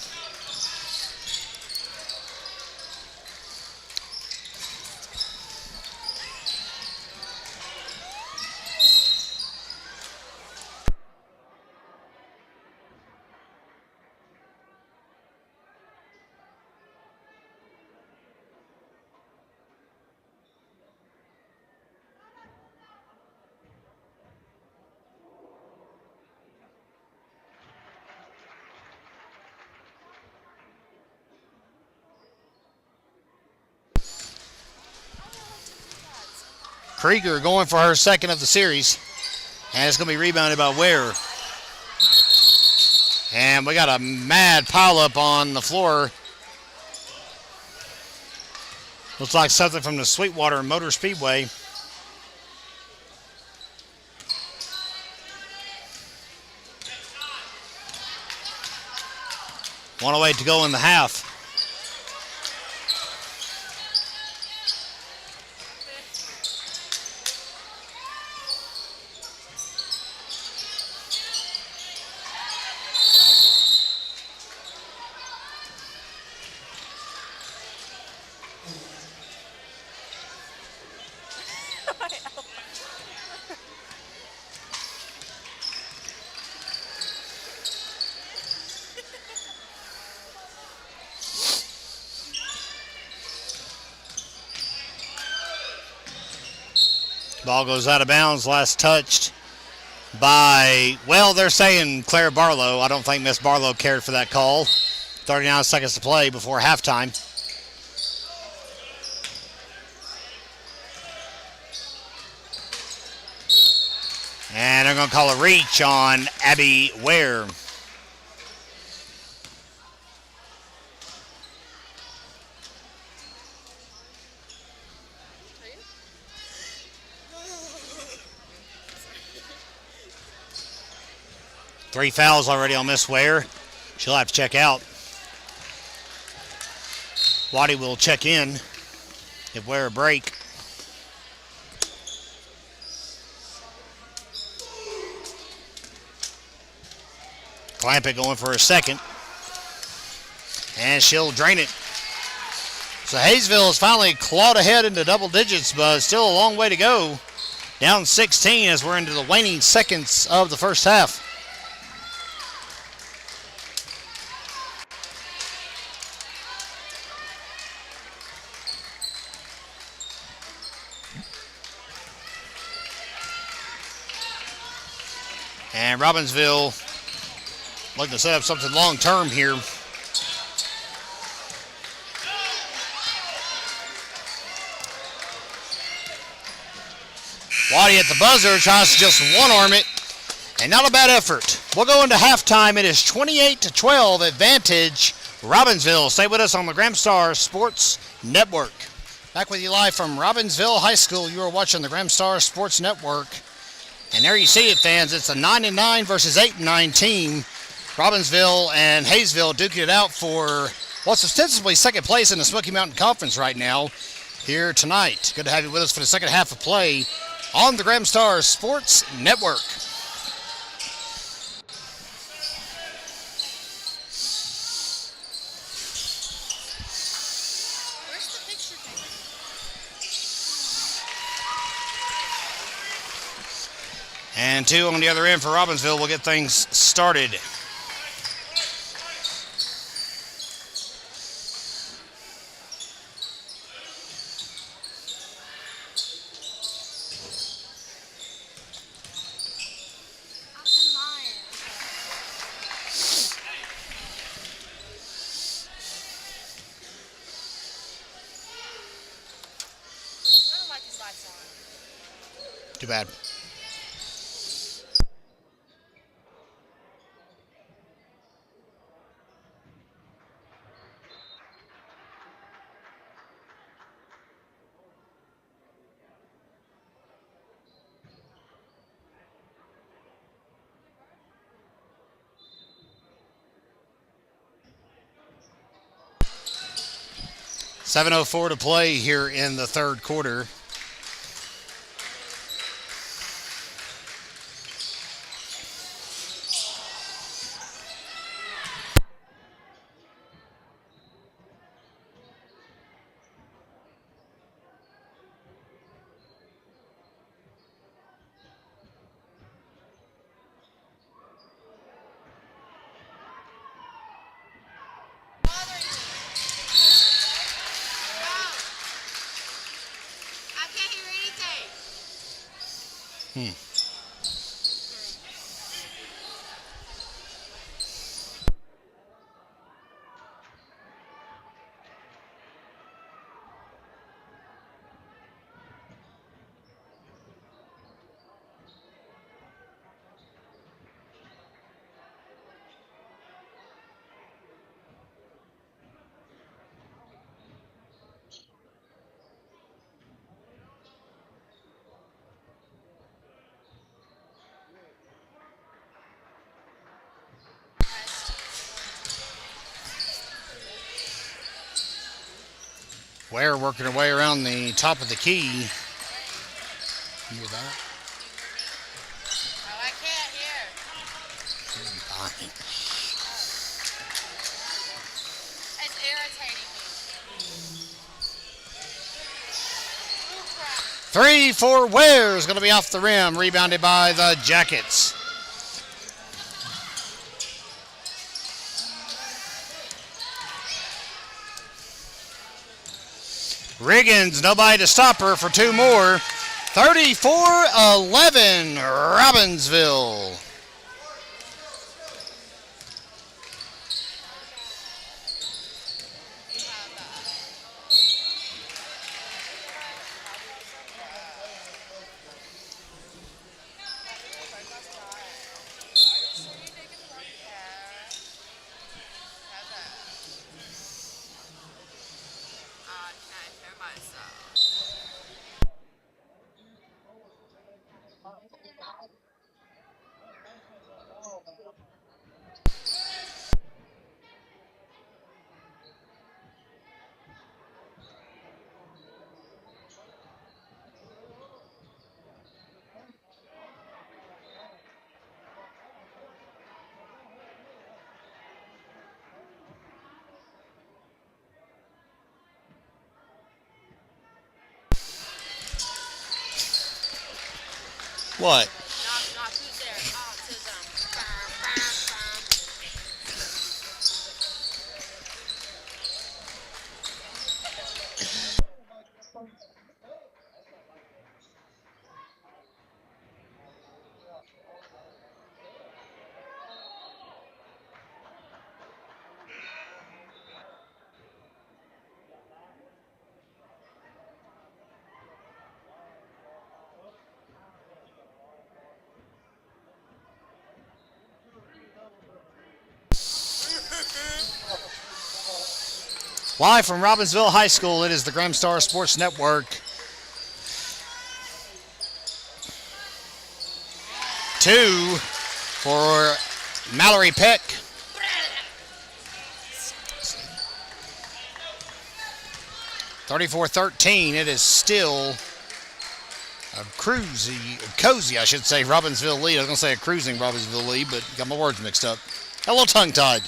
Speaker 1: Krieger going for her second of the series. And it's going to be rebounded by Ware. And we got a mad pileup on the floor. Looks like something from the Sweetwater Motor Speedway. .108 to go in the half. Ball goes out of bounds. Last touched by, well, they're saying Claire Barlow. I don't think Miss Barlow cared for that call. 39 seconds to play before halftime. And they're going to call a reach on Abby Ware. Three fouls already on Miss Ware. She'll have to check out. Waddy will check in if Ware a break. Clampett going for a second. And she'll drain it. So Hayesville has finally clawed ahead into double digits, but still a long way to go. Down 16 as we're into the waning seconds of the first half. And Robbinsville looking to set up something long term here. Waddy at the buzzer tries to just one-arm it, and not a bad effort. We'll go into halftime. It is 28-12 advantage Robbinsville. Stay with us on the Gramstar Sports Network. Back with you live from Robbinsville High School. You are watching the Gramstar Sports Network. And there you see it, fans. It's a 9-9 versus 8-9 team. Robbinsville and Hayesville duking it out for what's ostensibly second place in the Smoky Mountain Conference right now here tonight. Good to have you with us for the second half of play on the Gramstar Sports Network.
Speaker 4: Where's the picture taken?
Speaker 1: And two on the other end for Robbinsville will get things started. Too bad. .704 to play here in the third quarter. Ware working her way around the top of the key. You hear that?
Speaker 4: Oh, I can't hear.
Speaker 1: Fine.
Speaker 4: It's irritating me.
Speaker 1: 3 for Ware is going to be off the rim, rebounded by the Jackets. Riggins, nobody to stop her for two more. 34-11, Robbinsville. What?
Speaker 4: Not who's there. Autism.
Speaker 1: Live from Robbinsville High School, it is the Graham Star Sports Network. 2 for Mallory Peck. 34-13. It is still a cozy, I should say, Robbinsville lead. I was going to say a cruising Robbinsville lead, but got my words mixed up. Got a little tongue-tied.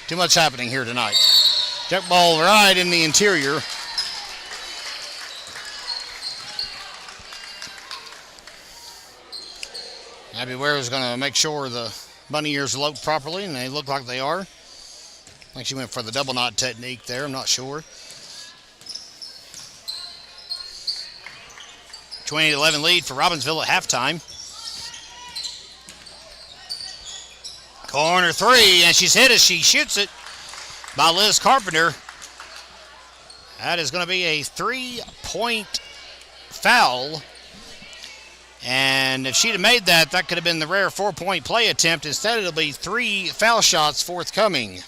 Speaker 1: Too much happening here tonight. Check ball right in the interior. Abby Ware is going to make sure the bunny ears load properly, and they look like they are. I think she went for the double knot technique there. I'm not sure. 28-11 lead for Robbinsville at halftime. Corner three, and she's hit as she shoots it by Liz Carpenter. That is going to be a 3-point foul. And if she'd have made that, that could have been the rare 4-point play attempt. Instead, it'll be 3 foul shots forthcoming.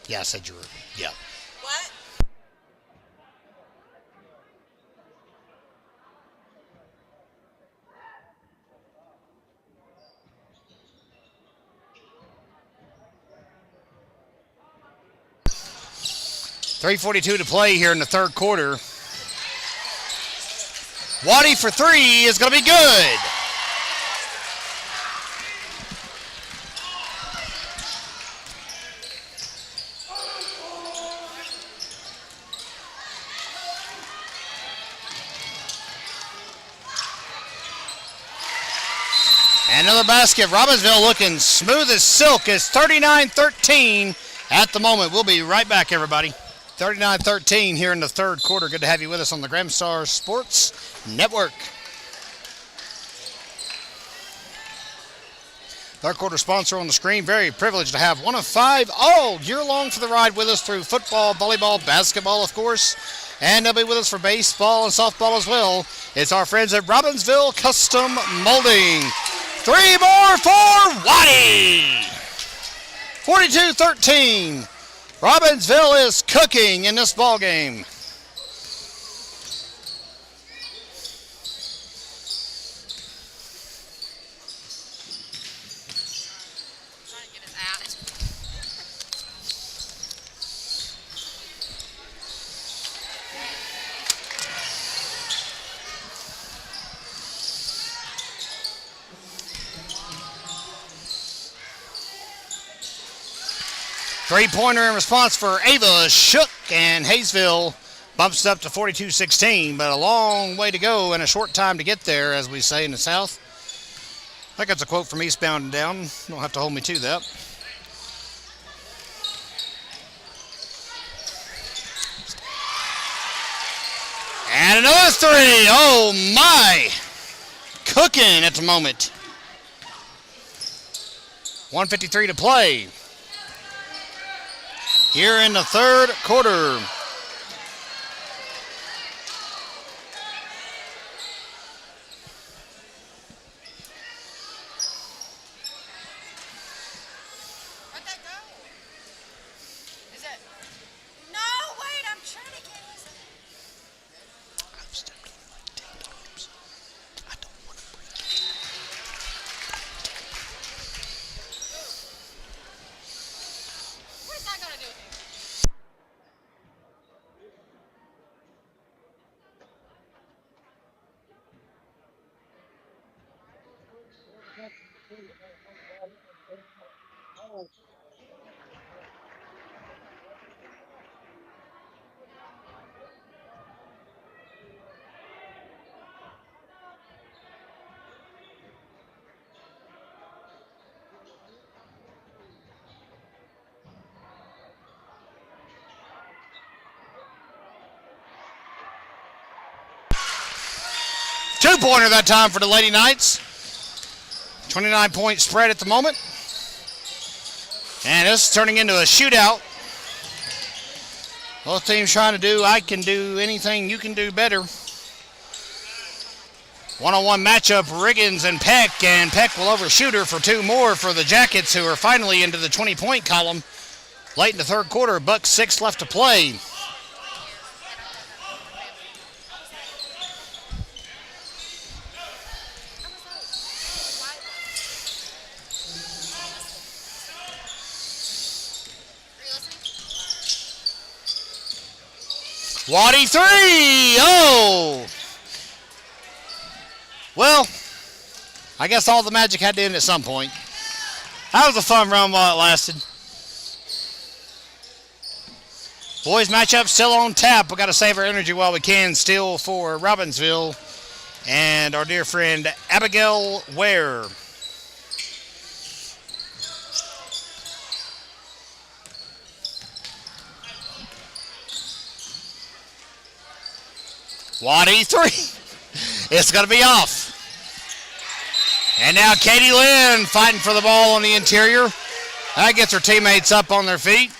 Speaker 1: Yeah, I said you were. Yeah.
Speaker 4: What?
Speaker 1: .342 to play here in the third quarter. Waddy for 3 is going to be good. Another basket. Robbinsville looking smooth as silk. It's 39-13 at the moment. We'll be right back, everybody. 39-13 here in the third quarter. Good to have you with us on the Graham Star Sports Network. Third quarter sponsor on the screen. Very privileged to have one of 5 all year long for the ride with us through football, volleyball, basketball, of course. And they'll be with us for baseball and softball as well. It's our friends at Robbinsville Custom Molding. 3 more for Waddy. 42-13. Robbinsville is cooking in this ball game.
Speaker 4: Trying to get his at.
Speaker 1: Three-pointer in response for Ava Shook, and Hayesville bumps it up to 42-16, but a long way to go and a short time to get there, as we say in the South. I think that's a quote from Eastbound and Down. Don't have to hold me to that. And another three. Oh, my. Cooking at the moment. 1:53 to play here in the third quarter.
Speaker 4: Where'd that go? Is it? No, wait, I'm trying to get his.
Speaker 1: I've stepped on it like 10 times. I don't want to break it.
Speaker 4: What's that got to do with it?
Speaker 1: Two-pointer that time for the Lady Knights. 29-point spread at the moment. And this is turning into a shootout. Both teams trying to do, I can do anything, you can do better. One-on-one matchup, Riggins and Peck will overshoot her for two more for the Jackets, who are finally into the 20-point column. Late in the third quarter, $1:06 left to play. Waddy three! Oh! Well, I guess all the magic had to end at some point. That was a fun run while it lasted. Boys matchup still on tap. We got to save our energy while we can still for Robbinsville and our dear friend Abigail Ware. Waddy three. It's going to be off. And now Katie Lynn fighting for the ball on the interior. That gets her teammates up on their feet.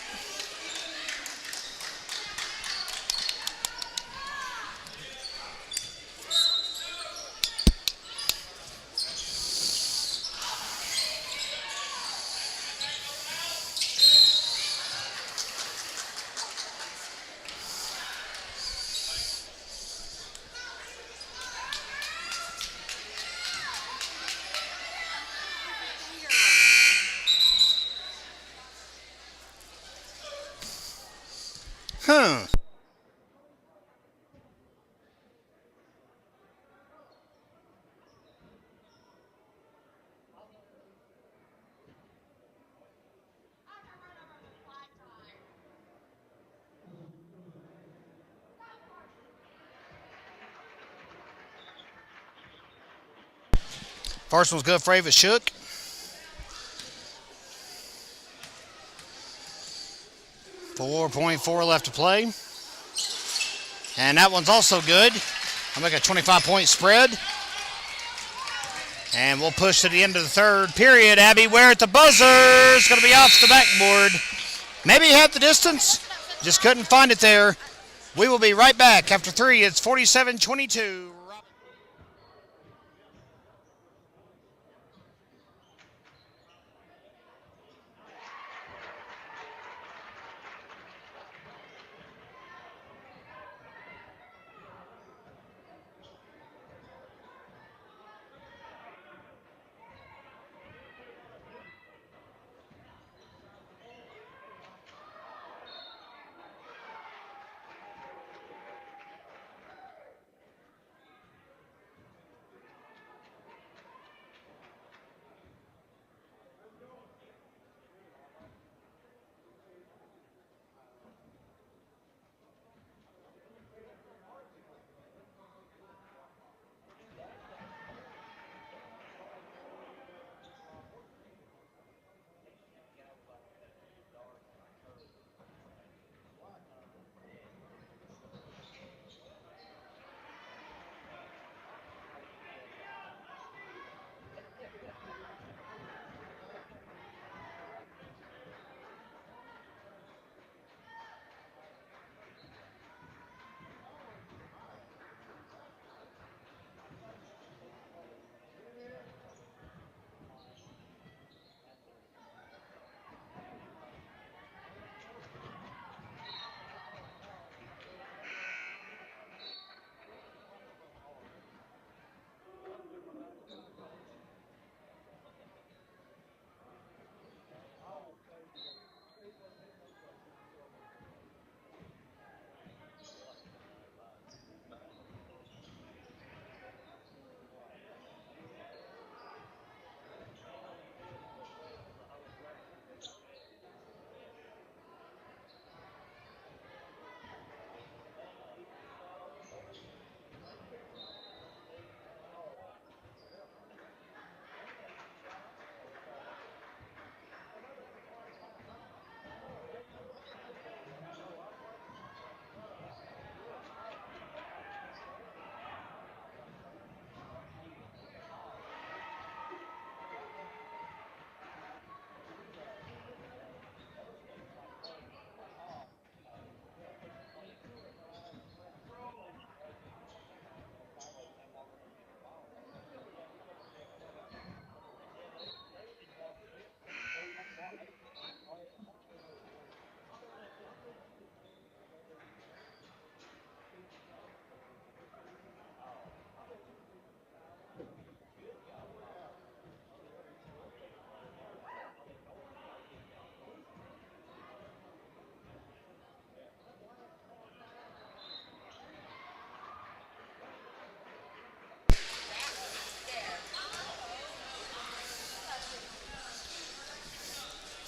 Speaker 1: First one's good for Ava Shook. .4 left to play. And that one's also good. I'll make a 25-point spread. And we'll push to the end of the third period. Abby Ware at the buzzer. It's going to be off the backboard. Maybe he had the distance. Just couldn't find it there. We will be right back. After three, it's 47-22.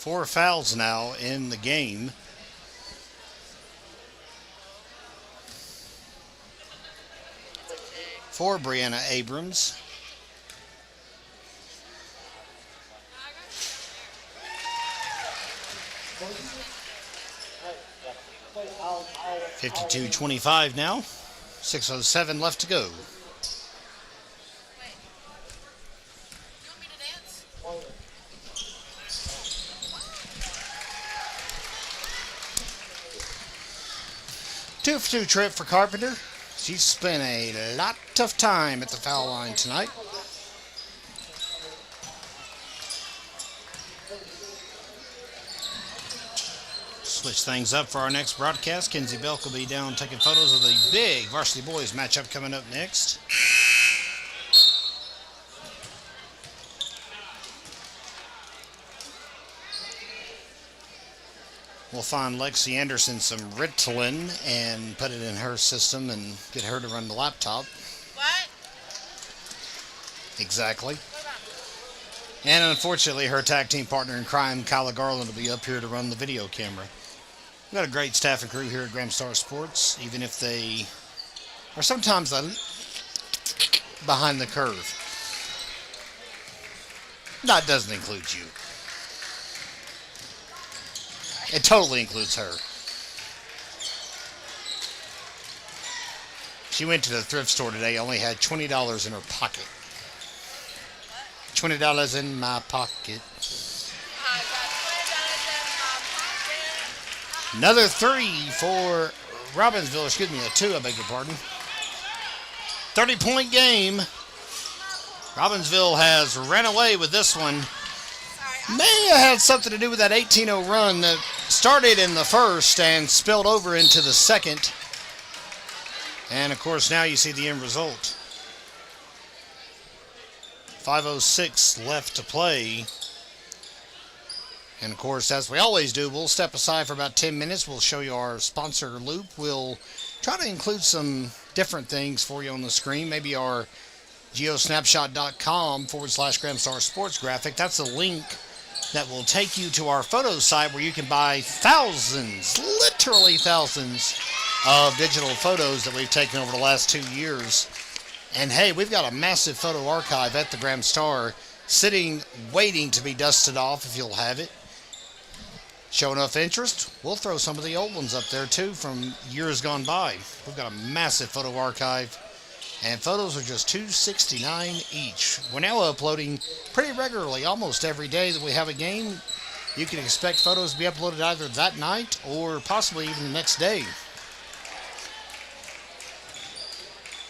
Speaker 1: 4 fouls now in the game. For Brianna Abrams.
Speaker 3: I'll
Speaker 1: 52-25 now. 6:07 left to go.
Speaker 4: Wait. You want me to dance?
Speaker 1: 2-for-2 trip for Carpenter. She's spent a lot of time at the foul line tonight. Switch things up for our next broadcast. Kenzie Belk will be down taking photos of the big varsity boys matchup coming up next. We'll find Lexi Anderson some Ritalin and put it in her system and get her to run the laptop.
Speaker 4: What?
Speaker 1: Exactly.
Speaker 4: What about?
Speaker 1: And unfortunately, her tag team partner in crime, Kyla Garland, will be up here to run the video camera. We've got a great staff and crew here at Graham Star Sports, even if they are sometimes behind the curve. That doesn't include you. It totally includes her. She went to the thrift store today, only had $20 in her pocket. $20 in my pocket.
Speaker 4: I got $20 in my pocket.
Speaker 1: Another 3 for Robbinsville. Excuse me, a 2, I beg your pardon. 30-point game. Robbinsville has ran away with this one.
Speaker 4: Sorry,
Speaker 1: May have had something to do with that 18-0 run that started in the first and spilled over into the second. And, of course, now you see the end result. 5:06 left to play. And, of course, as we always do, we'll step aside for about 10 minutes. We'll show you our sponsor loop. We'll try to include some different things for you on the screen. Maybe our geosnapshot.com/Graham Star Sports graphic. That's a link that will take you to our photo site where you can buy thousands, literally thousands, of digital photos that we've taken over the last 2 years. And hey, we've got a massive photo archive at the Graham Star sitting, waiting to be dusted off if you'll have it. Show enough interest, we'll throw some of the old ones up there too from years gone by. We've got a massive photo archive, and photos are just $2.69 each. We're now uploading pretty regularly, almost every day that we have a game. You can expect photos to be uploaded either that night or possibly even the next day.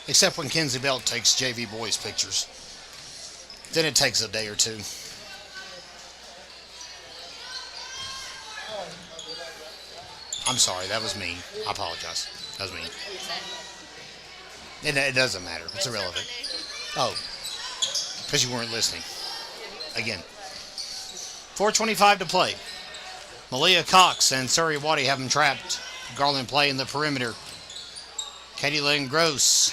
Speaker 1: Except when Kenzie Belk takes JV boys pictures. Then it takes a day or two. I'm sorry, that was mean. I apologize. That was mean. It doesn't matter. It's irrelevant. Oh, because you weren't listening. Again. 4:25 to play. Malia Cox and Surrey Waddy have them trapped. Garland play in the perimeter. Katie Lynn Gross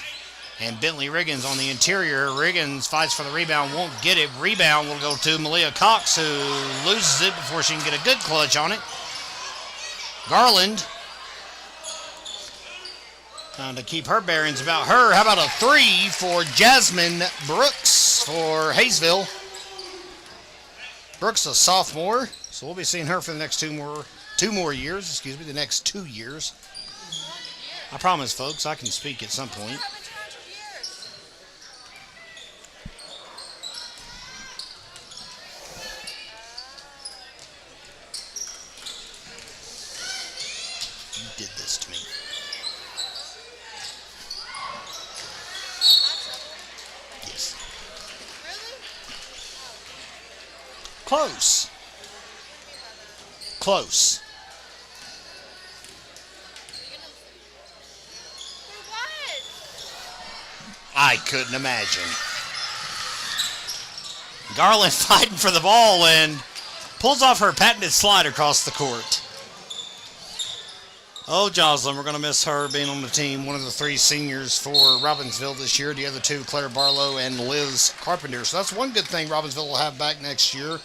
Speaker 1: and Bentley Riggins on the interior. Riggins fights for the rebound, won't get it. Rebound will go to Malia Cox, who loses it before she can get a good clutch on it. Garland trying to keep her bearings about her. How about a 3 for Jasmine Brooks for Hayesville? Brooks a sophomore, so we'll be seeing her for the next two more years. The next 2 years. I promise, folks, I can speak at some point. You did this to me. Yes. Close. Close. I couldn't imagine. Garland fighting for the ball and pulls off her patented slide across the court. Oh, Jocelyn, we're going to miss her being on the team. One of the 3 seniors for Robbinsville this year. The other 2, Claire Barlow and Liz Carpenter. So that's one good thing Robbinsville will have back next year.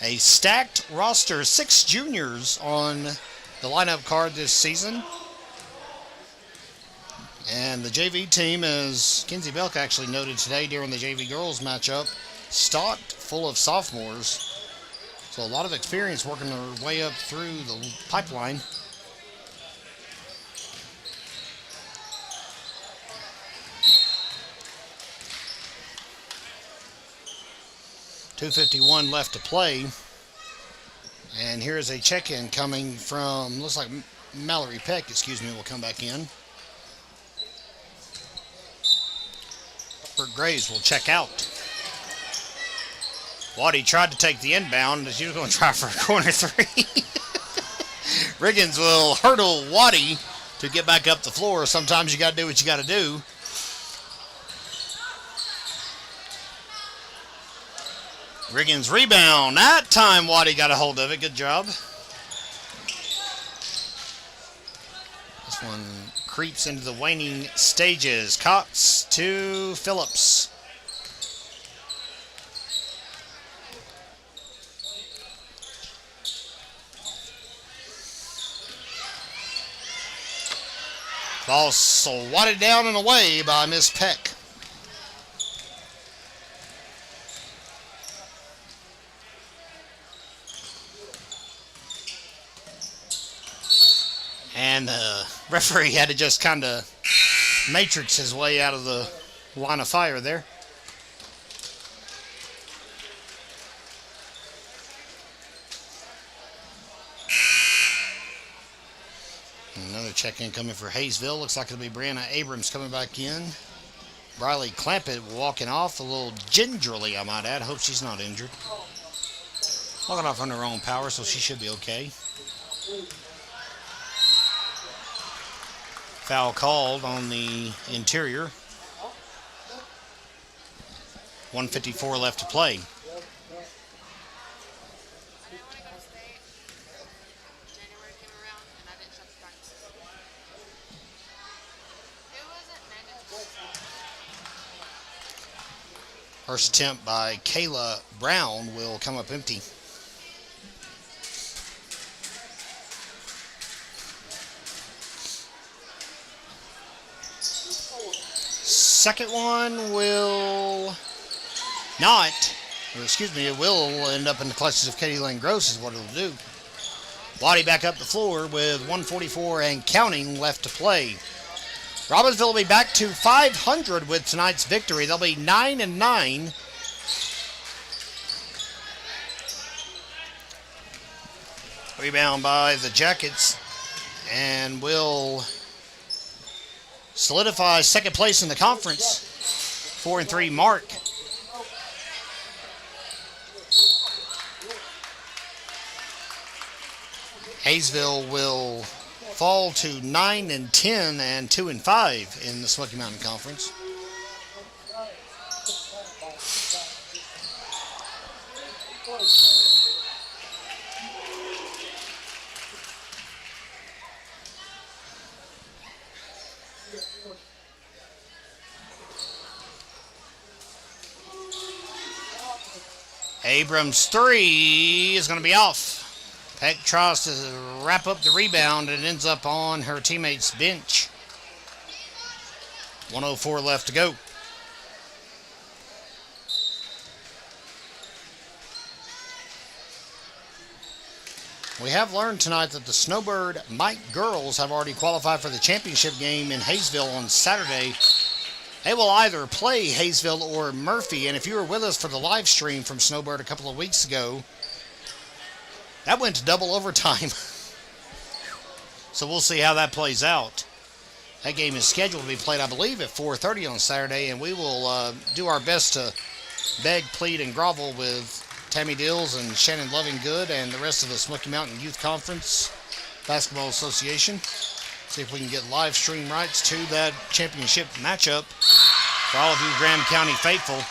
Speaker 1: A stacked roster, 6 juniors on the lineup card this season. And the JV team, as Kenzie Belk actually noted today during the JV girls matchup, stocked full of sophomores. So a lot of experience working their way up through the pipeline. .251 left to play. And here's a check-in coming from, looks like Mallory Peck, will come back in. Bert Graves will check out. Waddy tried to take the inbound as he was going to try for a corner three. Riggins will hurdle Waddy to get back up the floor. Sometimes you got to do what you got to do. Riggins rebound. That time Waddy got a hold of it. Good job. This one creeps into the waning stages. Cox to Phillips. Ball swatted down and away by Miss Peck. And the referee had to just kind of matrix his way out of the line of fire there. Another check-in coming for Hayesville. Looks like it'll be Brianna Abrams coming back in. Briley Clampett walking off a little gingerly, I might add. Hope she's not injured. Walking off on her own power, so she should be okay. Foul called on the interior. 1:54 left to play. First attempt by Kayla Brown will come up empty. Second one will not, it will end up in the clutches of Katie Lynn Gross is what it'll do. Waddy back up the floor with 1:44 and counting left to play. Robbinsville will be back to 500 with tonight's victory. They'll be 9-9. Rebound by the Jackets and will solidify second place in the conference. 4-3 mark. Hayesville will fall to 9-10 and 2-5 in the Smoky Mountain Conference. Abrams' three is going to be off. Peck tries to wrap up the rebound and ends up on her teammate's bench. 1:04 left to go. We have learned tonight that the Snowbird Mike girls have already qualified for the championship game in Hayesville on Saturday. They will either play Hayesville or Murphy, and if you were with us for the live stream from Snowbird a couple of weeks ago, that went to double overtime. So we'll see how that plays out. That game is scheduled to be played, I believe, at 4:30 on Saturday, and we will do our best to beg, plead, and grovel with Tammy Dills and Shannon Lovinggood and the rest of the Smoky Mountain Youth Conference Basketball Association. See if we can get live stream rights to that championship matchup for all of you Graham County faithful.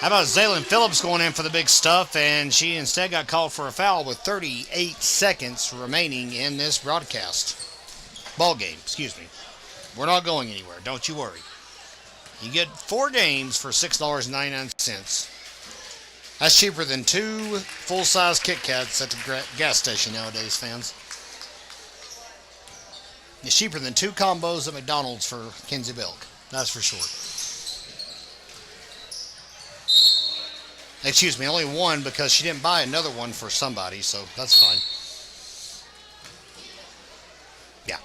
Speaker 1: How about Zaylin Phillips going in for the big stuff, and she instead got called for a foul with 38 seconds remaining in this broadcast. Ball game, We're not going anywhere, don't you worry. You get 4 games for $6.99. That's cheaper than 2 full-size Kit Kats at the gas station nowadays, fans. It's cheaper than 2 combos at McDonald's for Kinsey Belk. That's for sure. Excuse me, only 1 because she didn't buy another one for somebody, so that's fine. Yeah.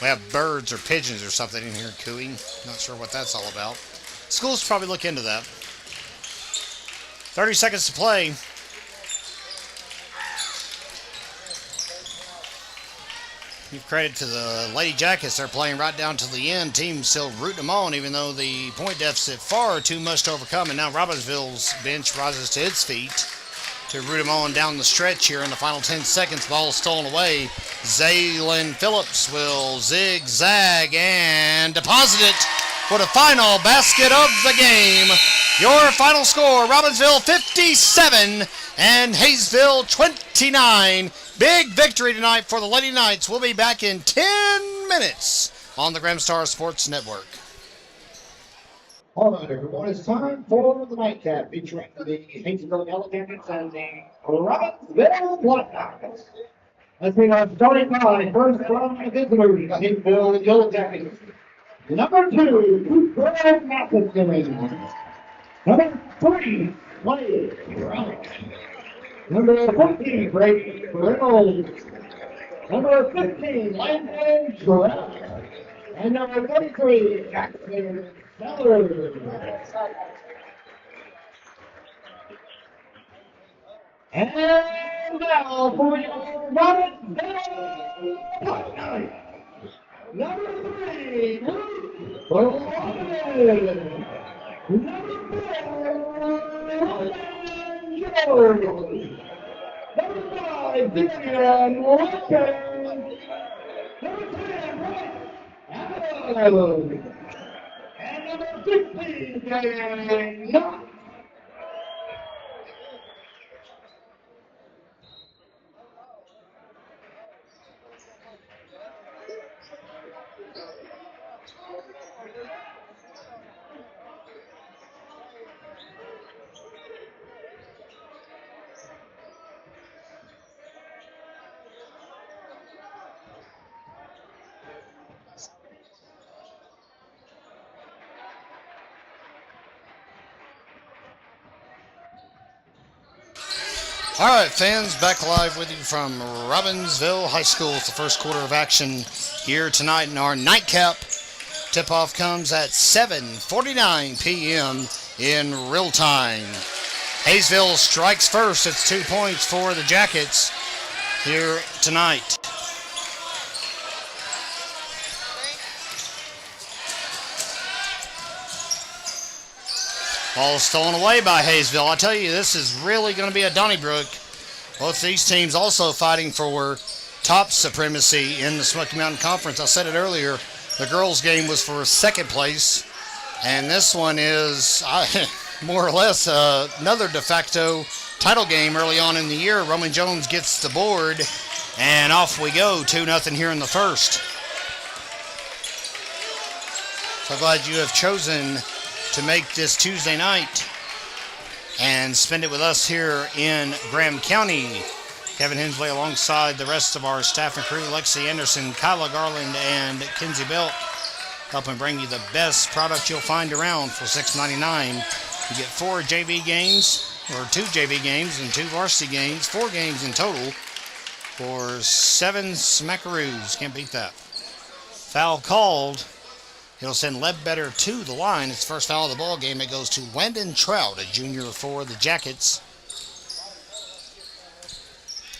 Speaker 1: We have birds or pigeons or something in here cooing. Not sure what that's all about. Schools probably look into that. 30 seconds to play. Give credit to the Lady Jackets. They're playing right down to the end. Team still rooting them on, even though the point deficit far too much to overcome. And now Robbinsville's bench rises to its feet to root them on down the stretch here in the final 10 seconds. Ball stolen away. Zaylin Phillips will zigzag and deposit it for the final basket of the game. Your final score, Robbinsville 57 and Hayesville 29. Big victory tonight for the Lady Knights. We'll be back in 10 minutes on the Gramstar Sports Network.
Speaker 3: All right, everyone, it's time for the nightcap featuring the Hayesville Yellow Jackets and the Robbinsville Black Knights. Let's be our starting line. First from the visitors, Hayesville Yellow Jackets. Number 2, Greg Matheson. Number 3, Wade Relic. Number 14, Brady Reynolds. Number 15, Landon Jarrell. And number 33, Jackson Sellers. And now for your Robbinsville Black Knights. Number 3, Ruth Ryan. Number 4, Ryan Jones. Number 5, Vivian Walker. Number 10, Bryce Allen. And number 16, Dan Knox.
Speaker 1: All right, fans, back live with you from Robbinsville High School. It's the first quarter of action here tonight in our nightcap. Tip-off comes at 7:49 p.m. in real time. Hayesville strikes first. It's 2 points for the Jackets here tonight. Ball stolen away by Hayesville. I tell you, this is really going to be a Donnybrook. Both these teams also fighting for top supremacy in the Smoky Mountain Conference. I said it earlier, the girls' game was for second place, and this one is more or less another de facto title game early on in the year. Roman Jones gets the board, and off we go, 2-0 here in the first. So glad you have chosen to make this Tuesday night and spend it with us here in Graham County. Kevin Hensley alongside the rest of our staff and crew, Lexi Anderson, Kyla Garland, and Kinsey Belk, helping bring you the best product you'll find around for $6.99. You get 4 JV games, or 2 JV games and 2 varsity games, 4 games in total for 7 smackaroos. Can't beat that. Foul called. He'll send Ledbetter to the line. It's the first foul of the ball game. It goes to Landon Trout, a junior for the Jackets.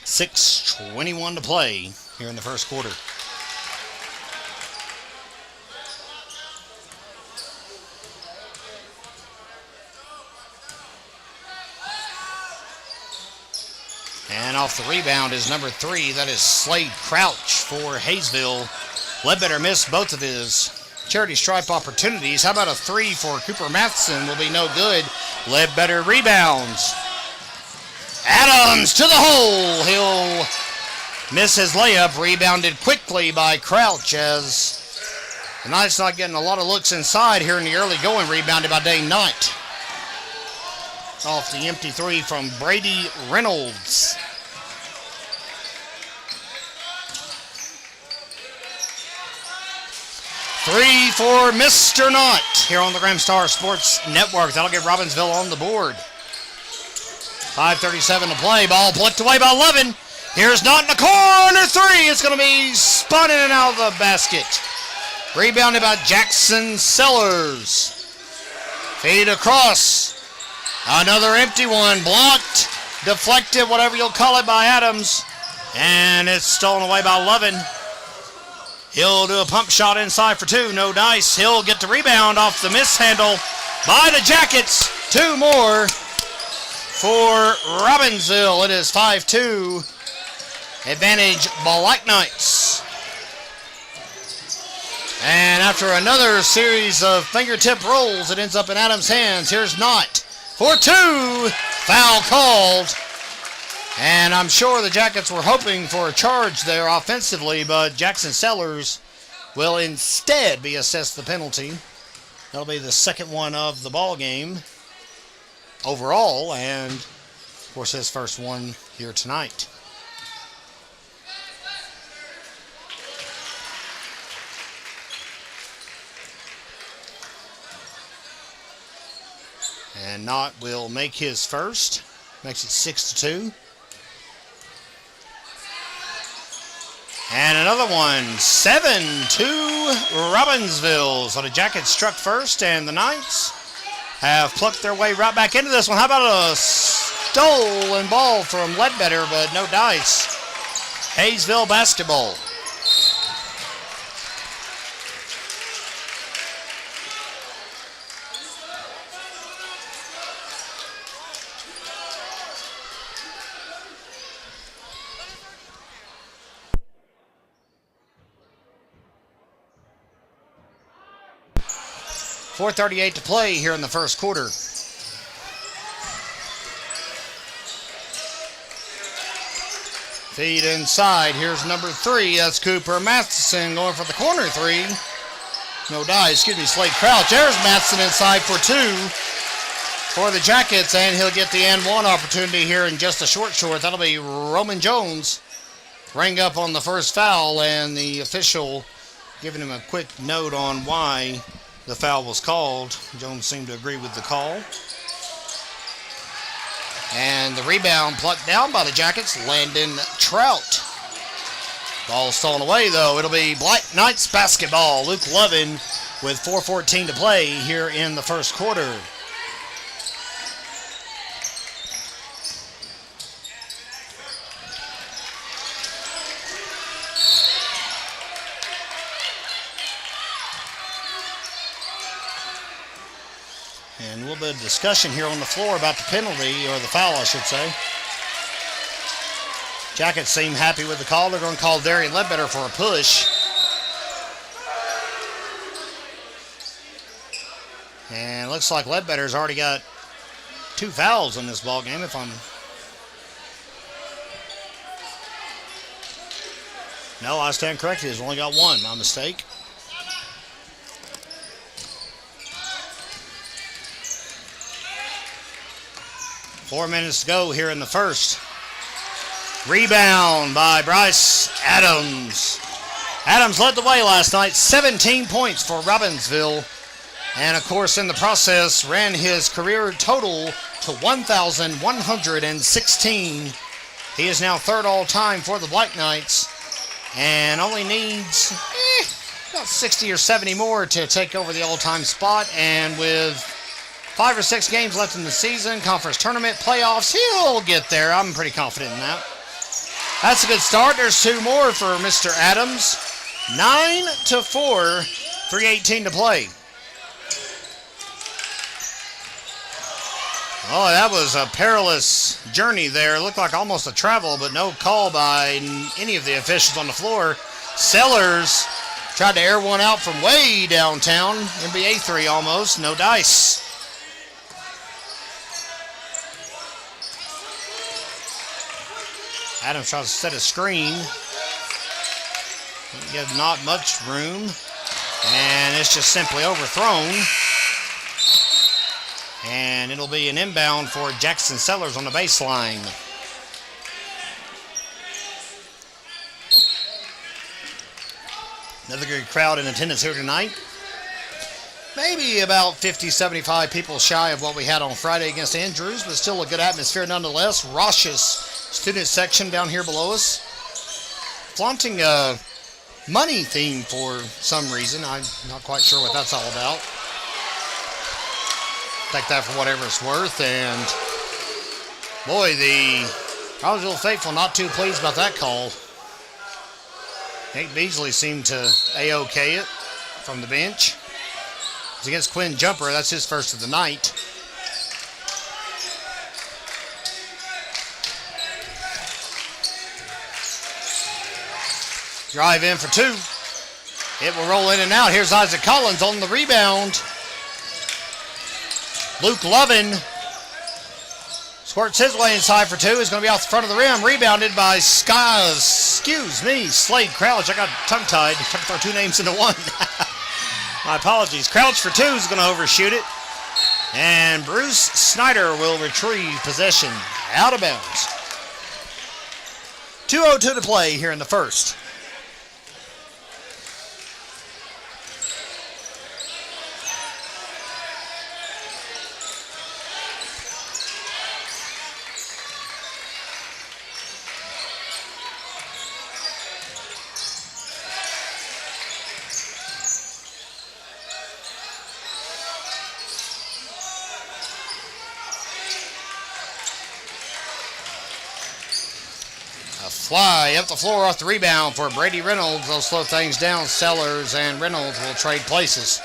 Speaker 1: 6:21 to play here in the first quarter. And off the rebound is number 3. That is Slade Crouch for Hayesville. Ledbetter missed both of his charity stripe opportunities. How about a 3 for Cooper Matheson? Will be no good. Ledbetter rebounds. Adams to the hole. He'll miss his layup. Rebounded quickly by Crouch as the Knights not getting a lot of looks inside here in the early going. Rebounded by Dane Knight. Off the empty three from Brady Reynolds. Three for Mr. Knott here on the Grimstar Sports Network. That'll get Robbinsville on the board. 5:37 to play. Ball plucked away by 11. Here's Knott in the corner three. It's going to be spun in and out of the basket. Rebounded by Jackson Sellers. Feed across. Another empty one. Blocked, deflected, whatever you'll call it, by Adams. And it's stolen away by 11. He'll do a pump shot inside for two. No dice. He'll get the rebound off the mishandle by the Jackets. Two more for Robbinsville. It is 5-2. Advantage Black Knights. And after another series of fingertip rolls, it ends up in Adams' hands. Here's Knott for two. Foul called. And I'm sure the Jackets were hoping for a charge there offensively, but Jackson Sellers will instead be assessed the penalty. That'll be the second one of the ball game overall, and of course his first one here tonight. And Knott will make his first. Makes it 6-2. And another one, 7-2 Robbinsville. So the Jackets struck first, and the Knights have plucked their way right back into this one. How about a stolen ball from Ledbetter, but no dice. Hayesville basketball. .438 to play here in the first quarter. Feed inside. Here's number three. That's Cooper Matheson going for the corner three. No dice. Slade Crouch. There's Matheson inside for two for the Jackets, and he'll get the and one opportunity here in just a short. That'll be Roman Jones. Rang up on the first foul, and the official giving him a quick note on why the foul was called. Jones seemed to agree with the call. And the rebound plucked down by the Jackets, Landon Trout. Ball stolen away, though. It'll be Black Knights basketball. Luke Lovin with 4:14 to play here in the first quarter. And a little bit of discussion here on the floor about the penalty, or the foul, I should say. Jackets seem happy with the call. They're going to call Darian Ledbetter for a push. And it looks like Ledbetter's already got 2 fouls in this ball game, if I'm... No, I stand corrected. He's only got 1. My mistake. Four minutes to go here in the first. Rebound by Bryce Adams. Adams led the way last night. 17 points for Robbinsville. And, of course, in the process, ran his career total to 1,116. He is now third all-time for the Black Knights. And only needs about 60 or 70 more to take over the all-time spot. And with 5 or 6 games left in the season, conference tournament, playoffs, he'll get there. I'm pretty confident in that. That's a good start. There's 2 more for Mr. Adams. 9-4, 3:18 to play. Oh, that was a perilous journey there. It looked like almost a travel, but no call by any of the officials on the floor. Sellers tried to air one out from way downtown. NBA 3 almost. No dice. Adams tries to set a screen. You have not much room. And it's just simply overthrown. And it'll be an inbound for Jackson Sellers on the baseline. Another good crowd in attendance here tonight. Maybe about 50, 75 people shy of what we had on Friday against Andrews, but still a good atmosphere nonetheless. Raucous student section down here below us. Flaunting a money theme for some reason. I'm not quite sure what that's all about. Take that for whatever it's worth. And boy, the Robbinsville faithful not too pleased about that call. Nate Beasley seemed to A-OK it from the bench. It's against Quinn Jumper. That's his first of the night. Drive in for two. It will roll in and out. Here's Isaac Collins on the rebound. Luke Lovin squirts his way inside for two. Is going to be off the front of the rim. Rebounded by Slade Crouch. I got tongue-tied. I tried to throw two names into one. My apologies. Crouch for two is going to overshoot it. And Bruce Snyder will retrieve possession out of bounds. 2:02 to play here in the first. Fly up the floor off the rebound for Brady Reynolds. They'll slow things down. Sellers and Reynolds will trade places.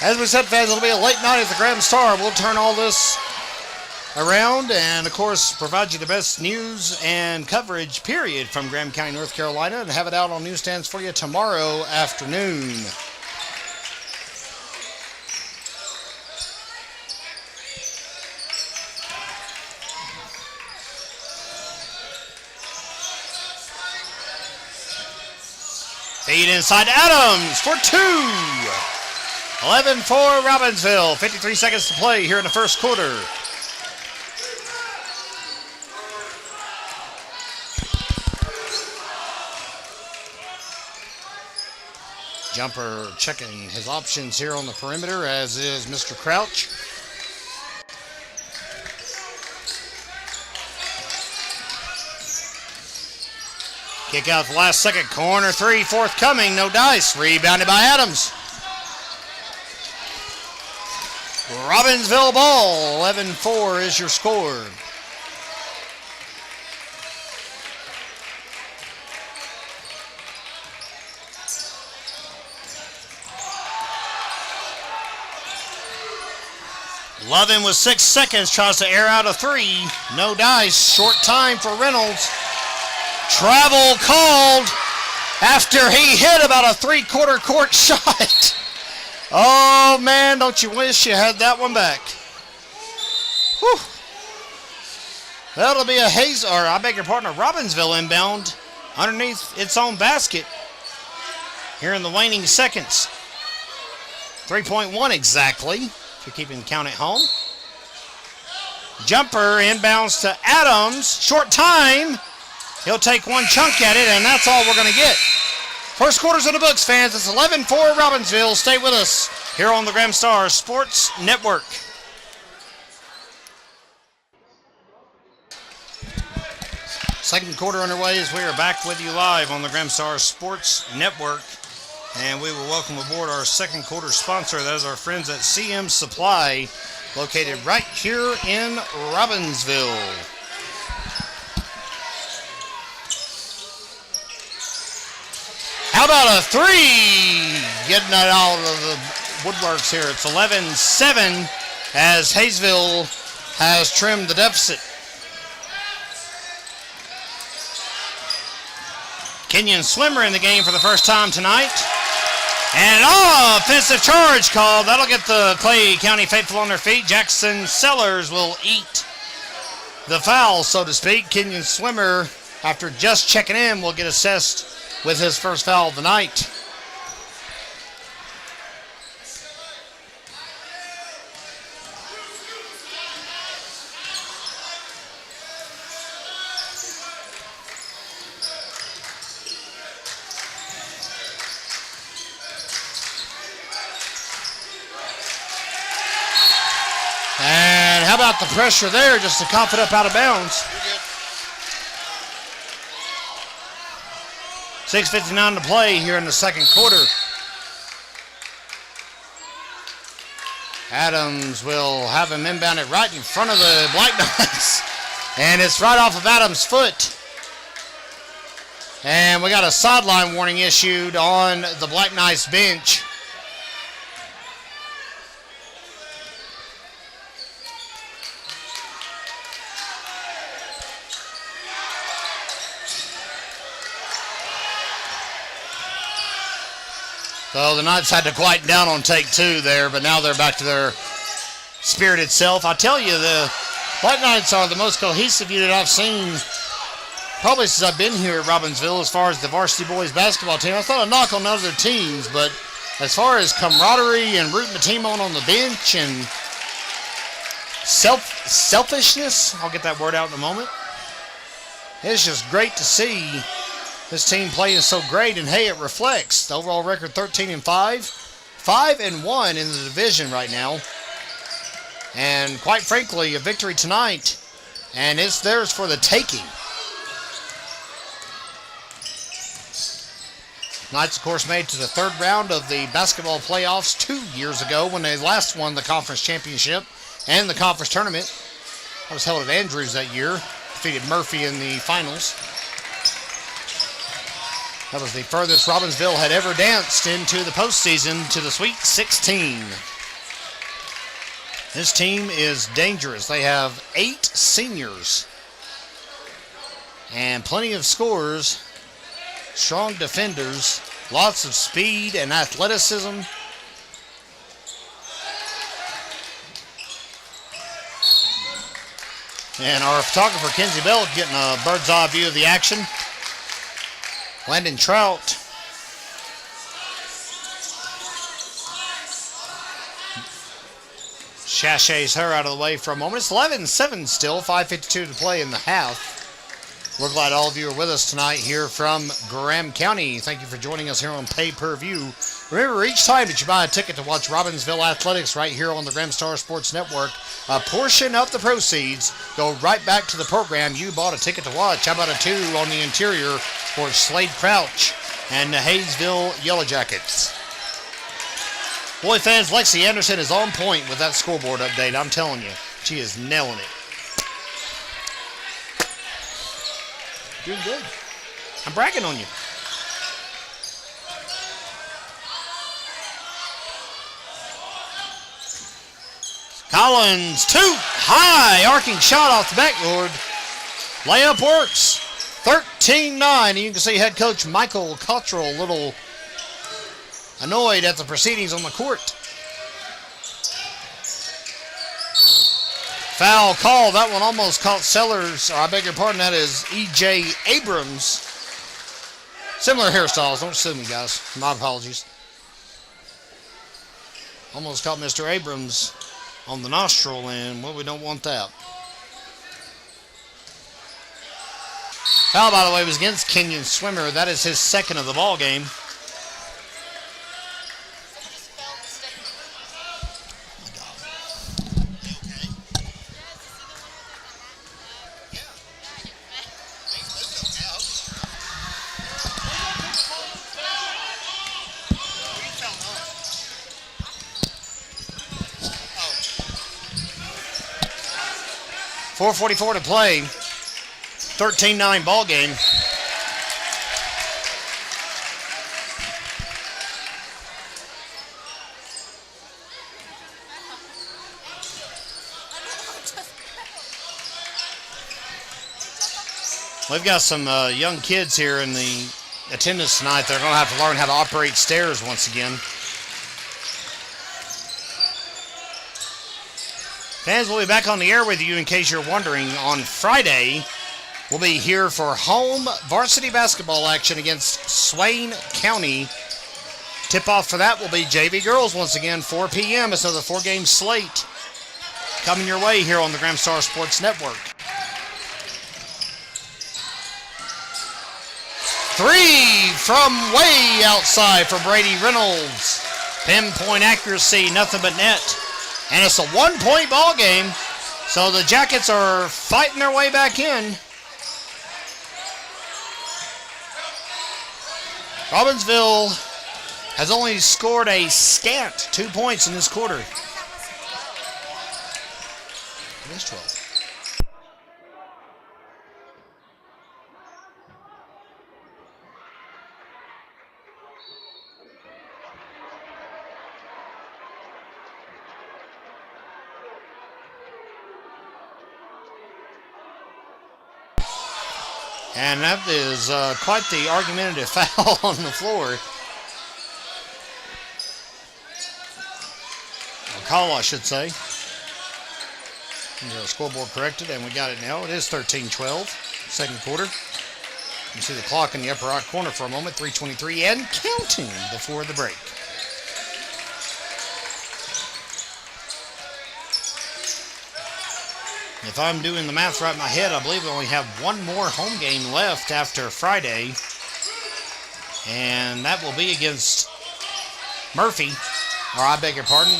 Speaker 1: As we said, fans, it'll be a late night at the Graham Star. We'll turn all this around and, of course, provide you the best news and coverage, period, from Graham County, North Carolina, and have it out on newsstands for you tomorrow afternoon. Feed inside Adams for two. 11-4 Robbinsville. 53 seconds to play here in the first quarter. Jumper checking his options here on the perimeter, as is Mr. Crouch. Kick out the last second. Corner three forthcoming. No dice. Rebounded by Adams. Robbinsville ball. 11-4 is your score. Lovin with 6 seconds. Tries to air out a three. No dice. Short time for Reynolds. Travel called after he hit about a three-quarter court shot. Oh, man, don't you wish you had that one back. Whew. That'll be a Robbinsville inbound underneath its own basket here in the waning seconds. 3.1 exactly, if you're keeping count at home. Jumper inbounds to Adams. Short time. He'll take one chunk at it, and that's all we're going to get. First quarter's in the books, fans. It's 11-4 Robbinsville. Stay with us here on the Graham Star Sports Network. Second quarter underway as we are back with you live on the Graham Star Sports Network. And we will welcome aboard our second quarter sponsor. That is our friends at CM Supply, located right here in Robbinsville. How about a three? Getting it out of the woodworks here. It's 11-7 as Hayesville has trimmed the deficit. Kenyon Swimmer in the game for the first time tonight. And an offensive charge called. That'll get the Clay County faithful on their feet. Jackson Sellers will eat the foul, so to speak. Kenyon Swimmer, after just checking in, will get assessed with his first foul of the night. And how about the pressure there just to cough it up out of bounds? 6:59 to play here in the second quarter. Adams will have him inbound it right in front of the Black Knights. And it's right off of Adams' foot. And we got a sideline warning issued on the Black Knights bench. So the Knights had to quieten down on take two there, but now they're back to their spirited self. I tell you, the Black Knights are the most cohesive unit I've seen probably since I've been here at Robbinsville as far as the varsity boys basketball team. I thought a knock on other teams, but as far as camaraderie and rooting the team on the bench and selfishness, I'll get that word out in a moment. It's just great to see this team playing so great, and hey, it reflects. The overall record 13-5, 5-1 in the division right now. And quite frankly, a victory tonight, and it's theirs for the taking. Knights, of course, made to the third round of the basketball playoffs 2 years ago when they last won the conference championship and the conference tournament. I was held at Andrews that year, defeated Murphy in the finals. That was the furthest Robbinsville had ever danced into the postseason, to the Sweet 16. This team is dangerous. They have 8 seniors and plenty of scorers, strong defenders, lots of speed and athleticism. And our photographer, Kenzie Bell, getting a bird's eye view of the action. Landon Trout sachets her out of the way for a moment. It's 11-7 still, 5:52 to play in the half. We're glad all of you are with us tonight here from Graham County. Thank you for joining us here on Pay-Per-View. Remember, each time that you buy a ticket to watch Robbinsville Athletics right here on the Graham Star Sports Network, a portion of the proceeds go right back to the program you bought a ticket to watch. How about a 2 on the interior for Slade Crouch and the Hayesville Yellow Jackets? Boy fans, Lexi Anderson is on point with that scoreboard update. I'm telling you, she is nailing it. Doing good. I'm bragging on you. Collins, 2, high, arcing shot off the backboard. Layup works. 13-9. And you can see head coach Michael Cottrell a little annoyed at the proceedings on the court. Foul call. That one almost caught Sellers. Or I beg your pardon, that is E.J. Abrams. Similar hairstyles. Don't sue me, guys. My apologies. Almost caught Mr. Abrams on the nostril, and well, we don't want that. Foul, by the way, was against Kenyon Swimmer. That is his second of the ball game. .444 to play. 13-9 ball game. We've got some young kids here in the attendance tonight. They're going to have to learn how to operate stairs once again. Fans, we'll be back on the air with you in case you're wondering. On Friday, we'll be here for home varsity basketball action against Swain County. Tip-off for that will be JV Girls once again, 4 p.m. It's another 4-game slate coming your way here on the Graham Star Sports Network. 3 from way outside for Brady Reynolds. Pinpoint accuracy, nothing but net. And it's a 1-point ball game, so the Jackets are fighting their way back in. Robbinsville has only scored a scant 2 points in this quarter. It is 12. And that is quite the argumentative foul on the floor. Or call, I should say. The scoreboard corrected, and we got it now. It is 13-12, second quarter. You see the clock in the upper right corner for a moment, 3:23 and counting before the break. If I'm doing the math right in my head, I believe we only have one more home game left after Friday. And that will be against Murphy. Or I beg your pardon,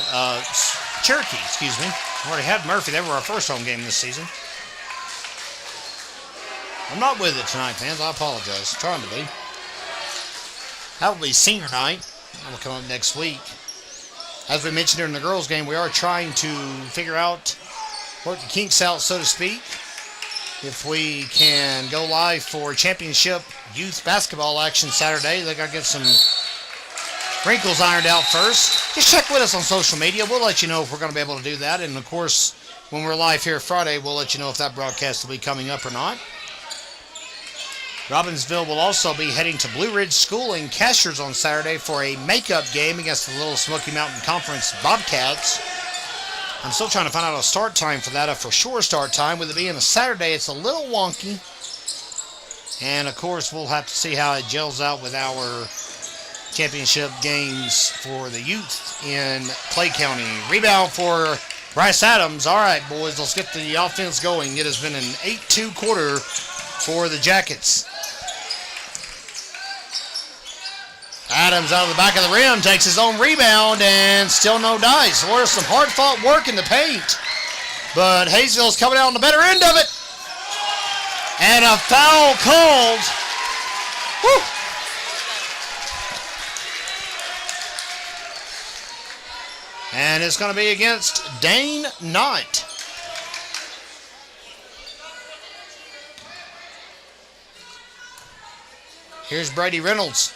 Speaker 1: Cherokee, excuse me. We already had Murphy. They were our first home game this season. I'm not with it tonight, fans. I apologize. I'm trying to be. That will be senior night. That will come up next week. As we mentioned during the girls' game, we are trying to figure out, work the kinks out, so to speak, if we can go live for championship youth basketball action Saturday. They got to get some wrinkles ironed out first. Just check with us on social media. We'll let you know if we're going to be able to do that. And, of course, when we're live here Friday, we'll let you know if that broadcast will be coming up or not. Robbinsville will also be heading to Blue Ridge School in Cashers on Saturday for a makeup game against the Little Smoky Mountain Conference Bobcats. I'm still trying to find out a start time for that, a for sure start time. With it being a Saturday, it's a little wonky. And, of course, we'll have to see how it gels out with our championship games for the youth in Clay County. Rebound for Bryce Adams. All right, boys, let's get the offense going. It has been an 8-2 quarter for the Jackets. Adams out of the back of the rim, takes his own rebound, and still no dice. There's some hard-fought work in the paint. But Hayesville's coming out on the better end of it. And a foul called. Woo. And it's going to be against Dane Knott. Here's Brady Reynolds.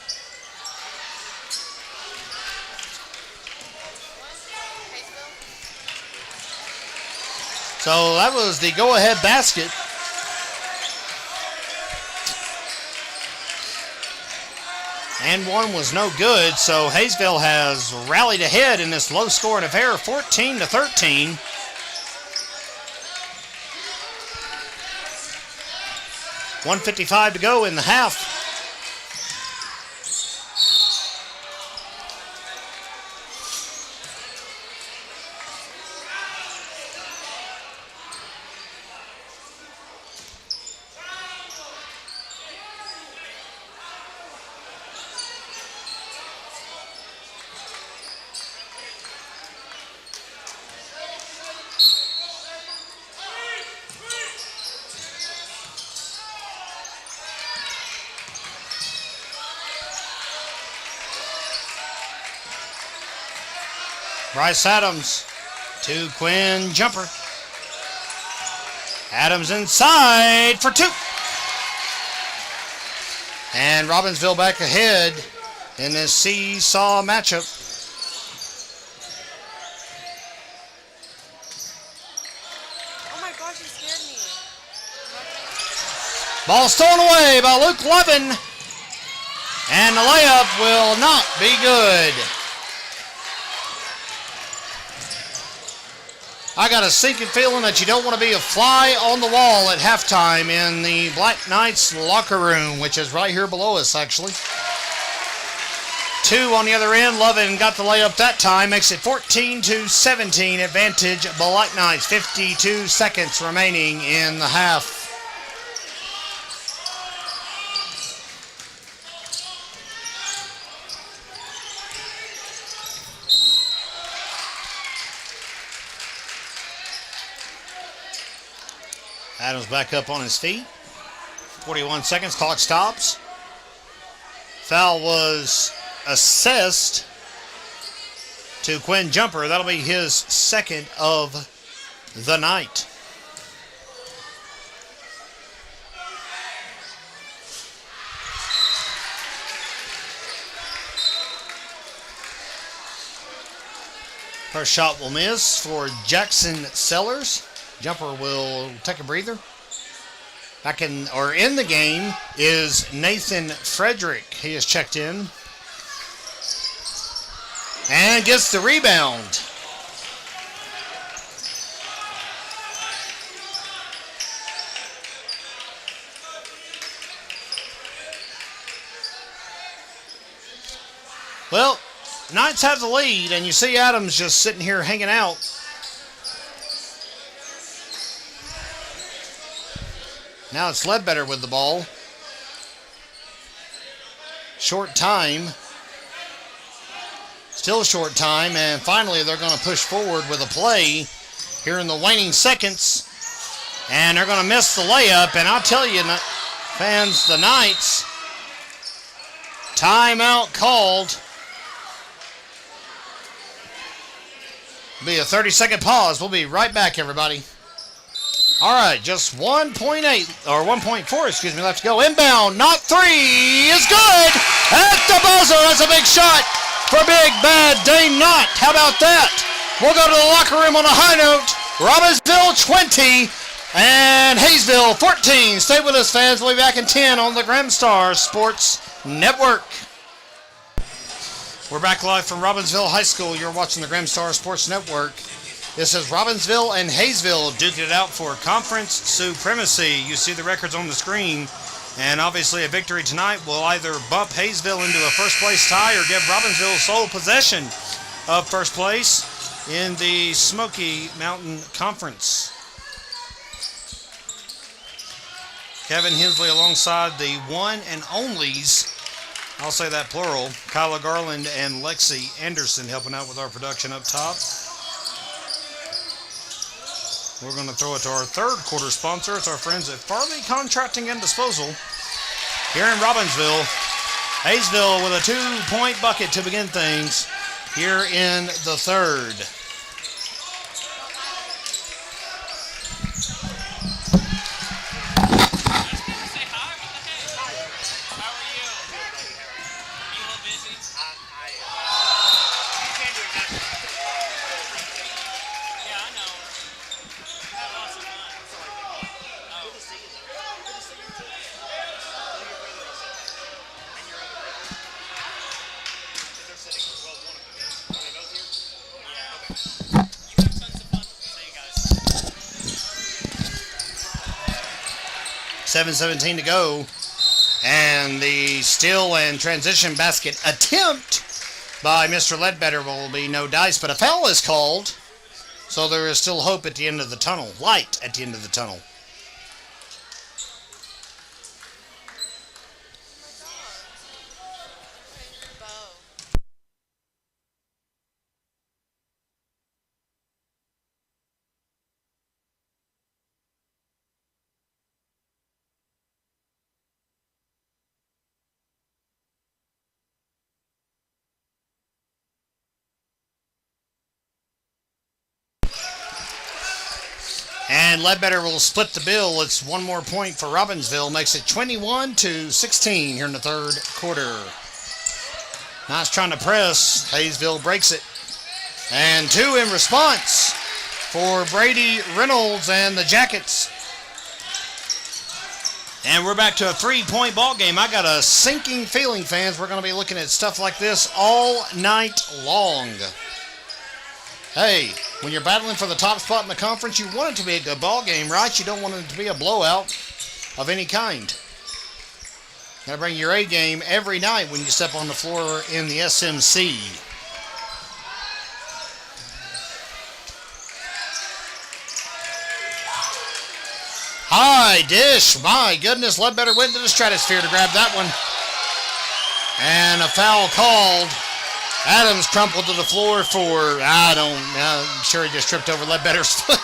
Speaker 1: So that was the go-ahead basket. And one was no good, so Hayesville has rallied ahead in this low-scoring affair, 14-13. $1:55 to go in the half. Bryce Adams to Quinn jumper. Adams inside for two. And Robbinsville back ahead in this seesaw matchup.
Speaker 4: Oh my gosh, you scared me.
Speaker 1: Ball stolen away by Luke Levin. And the layup will not be good. I got a sinking feeling that you don't want to be a fly on the wall at halftime in the Black Knights locker room, which is right here below us, actually. 2 on the other end. Lovin got the layup that time. Makes it 14-17 advantage Black Knights. 52 seconds remaining in the half. Adams back up on his feet. 41 seconds, clock stops. Foul was assessed to Quinn Jumper. That'll be his second of the night. First shot will miss for Jackson Sellers. Jumper will take a breather. In the game is Nathan Frederick. He has checked in. And gets the rebound. Well, Knights have the lead, and you see Adams just sitting here hanging out. Now it's Ledbetter with the ball. Short time. Still short time, and finally they're going to push forward with a play here in the waning seconds. And they're going to miss the layup, and I'll tell you, fans, the Knights, timeout called. Be a 30-second pause. We'll be right back, everybody. All right, just 1.8 or 1.4, left to go. Inbound, not 3 is good at the buzzer. That's a big shot for Big Bad Dane Knott. How about that? We'll go to the locker room on a high note. Robbinsville 20 and Hayesville 14. Stay with us, fans. We'll be back in 10 on the Gramstar Sports Network. We're back live from Robbinsville High School. You're watching the Gramstar Sports Network. This is Robbinsville and Hayesville duking it out for conference supremacy. You see the records on the screen. And obviously a victory tonight will either bump Hayesville into a first place tie or give Robbinsville sole possession of first place in the Smoky Mountain Conference. Kevin Hensley alongside the one and onlys. I'll say that plural. Kyla Garland and Lexi Anderson helping out with our production up top. We're going to throw it to our third quarter sponsor. It's our friends at Farley Contracting and Disposal here in Robbinsville. Hayesville with a 2-point bucket to begin things here in the third. .7:17 to go, and the steal and transition basket attempt by Mr. Ledbetter will be no dice, but a foul is called, so there is still hope at the end of the tunnel, light at the end of the tunnel. And Ledbetter will split the bill. It's one more point for Robbinsville. Makes it 21-16 here in the third quarter. Nice trying to press. Hayesville breaks it. And 2 in response for Brady Reynolds and the Jackets. And we're back to a 3-point ball game. I got a sinking feeling, fans. We're going to be looking at stuff like this all night long. Hey, When you're battling for the top spot in the conference, you want it to be a good ball game, right? You don't want it to be a blowout of any kind. Got to bring your A game every night when you step on the floor in the SMC. High dish. My goodness. Ledbetter went to the stratosphere to grab that one. And a foul called. Adams crumpled to the floor for, I'm sure he just tripped over Ledbetter's foot.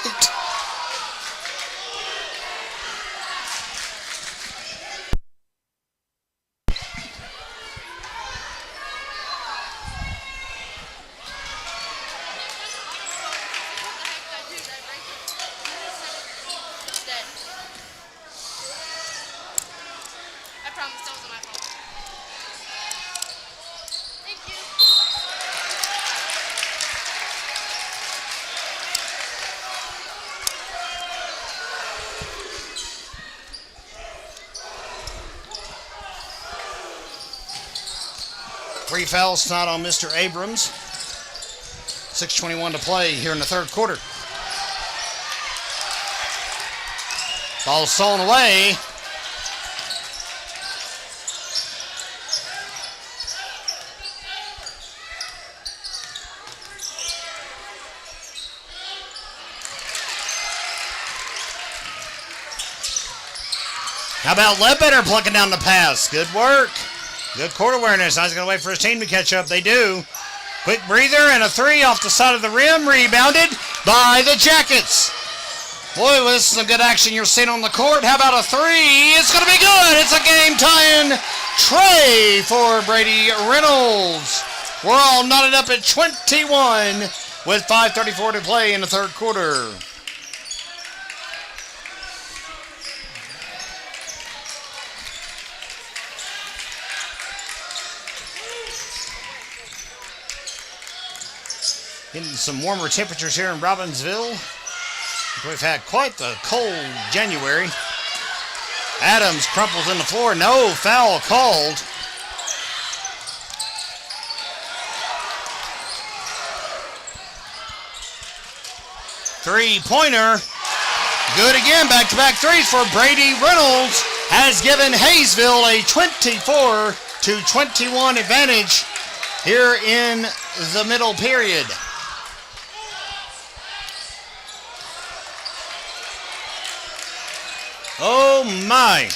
Speaker 4: I promise that wasn't my fault. Thank you.
Speaker 1: 3 fouls tonight on Mr. Abrams. 6:21 to play here in the third quarter. Ball stolen away. How about Ledbetter plucking down the pass? Good work. Good court awareness. I was going to wait for his team to catch up. They do. Quick breather and a 3 off the side of the rim. Rebounded by the Jackets. Boy, this is some good action you're seeing on the court. How about a 3? It's going to be good. It's a game-tying tray for Brady Reynolds. We're all knotted up at 21 with 5:34 to play in the third quarter. Getting some warmer temperatures here in Robbinsville. We've had quite the cold January. Adams crumples in the floor. No foul called. Three-pointer. Good again. Back-to-back threes for Brady Reynolds. Has given Hayesville a 24-21 advantage here in the middle period. Oh my.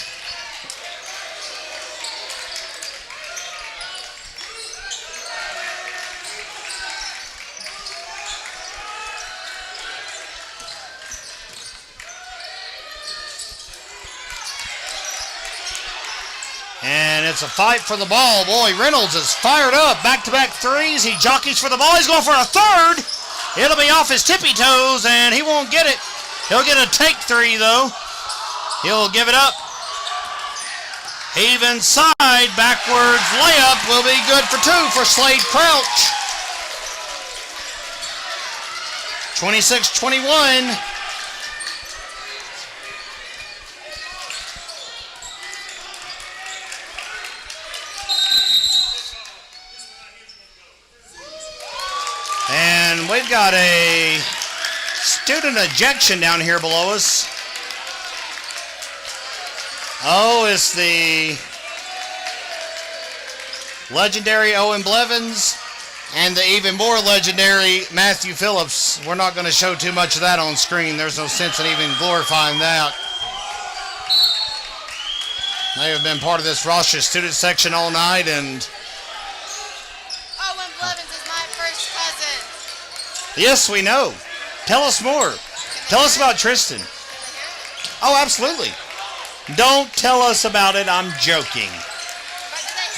Speaker 1: And it's a fight for the ball. Boy, Reynolds is fired up. Back-to-back threes. He jockeys for the ball. He's going for a third. It'll be off his tippy toes, and he won't get it. He'll get a take 3, though. He'll give it up. Even side, backwards layup will be good for 2 for Slade Crouch. 26-21. And we've got a student ejection down here below us. Oh, it's the legendary Owen Blevins and the even more legendary Matthew Phillips. We're not going to show too much of that on screen. There's no sense in even glorifying that. They have been part of this roster student section all night, and
Speaker 4: Owen Blevins is my first cousin.
Speaker 1: yes, we know. Tell us more. Tell us about Tristan. Oh, absolutely. Don't tell us about it. I'm joking.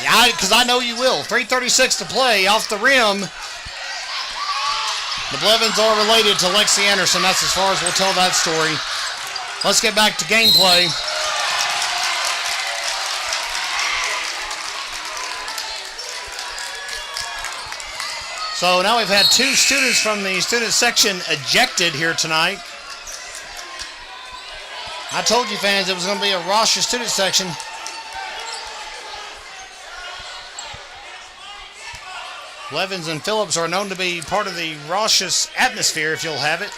Speaker 1: Yeah, because I know you will. 3:36 to play off the rim. The Blevins are related to Lexi Anderson. That's as far as we'll tell that story. Let's get back to gameplay. So now we've had 2 students from the student section ejected here tonight. I told you fans it was going to be a roster student section. Levins and Phillips are known to be part of the raucous atmosphere, if you'll have it.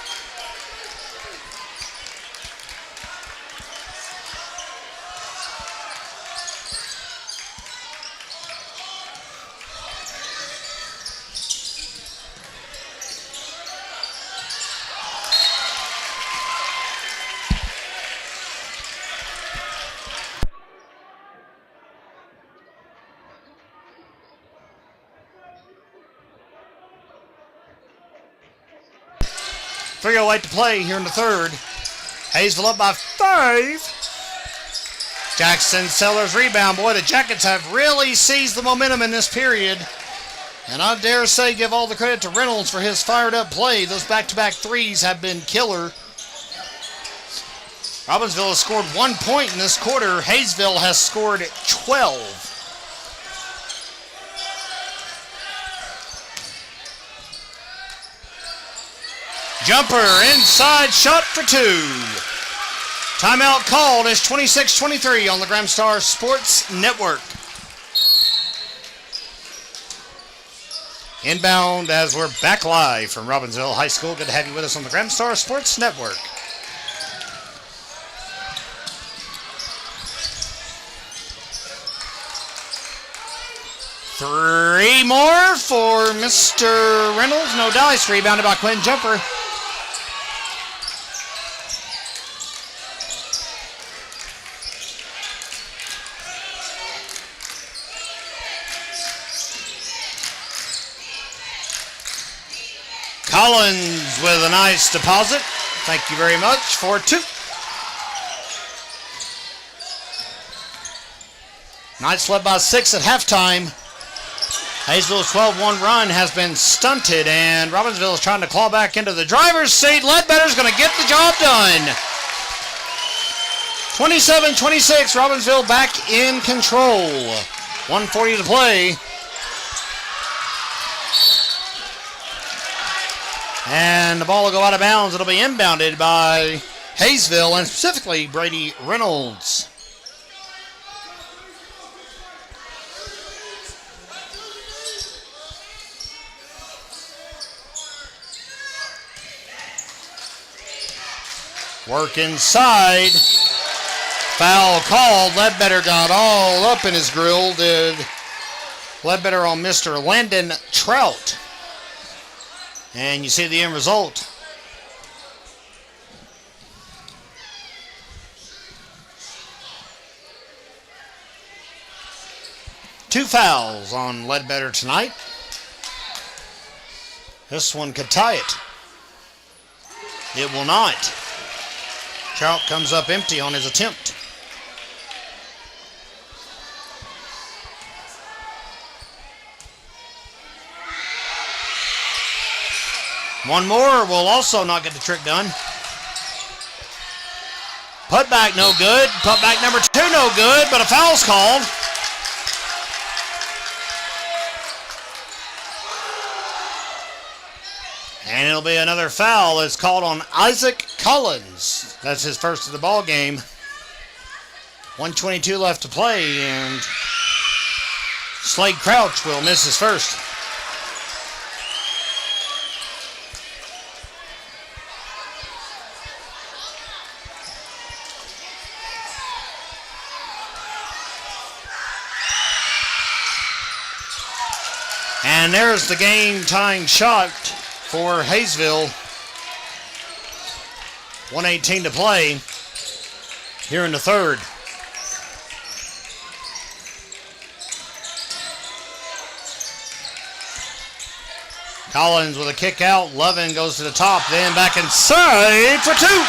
Speaker 1: .308 to play here in the third. Hayesville up by 5. Jackson Sellers rebound. Boy, the Jackets have really seized the momentum in this period. And I dare say give all the credit to Reynolds for his fired up play. Those back-to-back threes have been killer. Robbinsville has scored 1 point in this quarter. Hayesville has scored 12. Jumper inside, shot for 2. Timeout called. It's 26-23 on the Gramstar Sports Network. Inbound as we're back live from Robbinsville High School. Good to have you with us on the Gramstar Sports Network. Three more for Mr. Reynolds. No dice. Rebounded by Quinn Jumper. Collins with a nice deposit. Thank you very much for 2. Knights led by 6 at halftime. Hayesville's 12-1 run has been stunted, and Robbinsville is trying to claw back into the driver's seat. Ledbetter's going to get the job done. 27-26, Robbinsville back in control. 1:40 to play. And the ball will go out of bounds. It'll be inbounded by Hayesville, and specifically Brady Reynolds. Work inside. Foul called. Ledbetter got all up in his grill. Did Ledbetter on Mr. Landon Trout. And you see the end result. Two fouls on Ledbetter tonight. This one could tie it. It will not. Trout comes up empty on his attempt. One more will also not get the trick done. Put back no good. Put back number 2 no good, but a foul's called. And it'll be another foul. It's called on Isaac Collins. That's his first of the ball game. 1:22 left to play, and Slade Crouch will miss his first. And there's the game-tying shot for Hayesville. 1:18 to play here in the third. Collins with a kick out. Lovin goes to the top, then back inside for 2.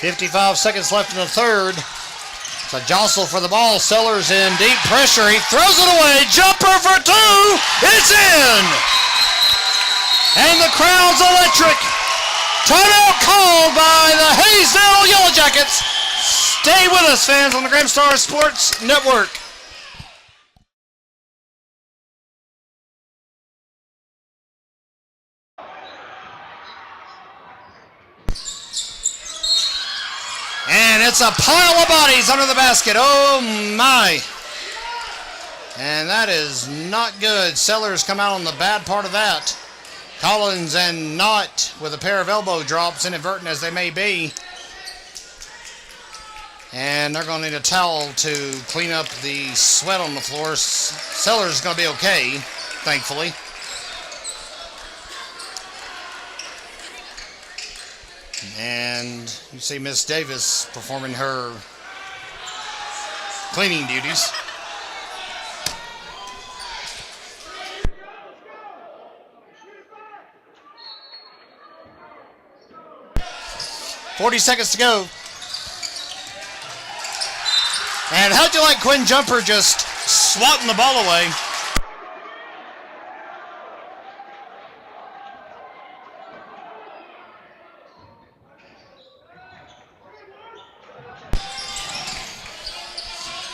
Speaker 1: .55 seconds left in the third. It's a jostle for the ball. Sellers in deep pressure. He throws it away. Jumper for 2. It's in. And the crowd's electric. Timeout called by the Hayesville Yellow Jackets. Stay with us, fans, on the Gramstar Sports Network. And it's a pile of bodies under the basket. Oh, my. And that is not good. Sellers come out on the bad part of that. Collins and Knott with a pair of elbow drops, inadvertent as they may be. And they're going to need a towel to clean up the sweat on the floor. Sellers is going to be okay, thankfully. And you see Miss Davis performing her cleaning duties. $40 to go. And how'd you like Quinn Jumper just swatting the ball away?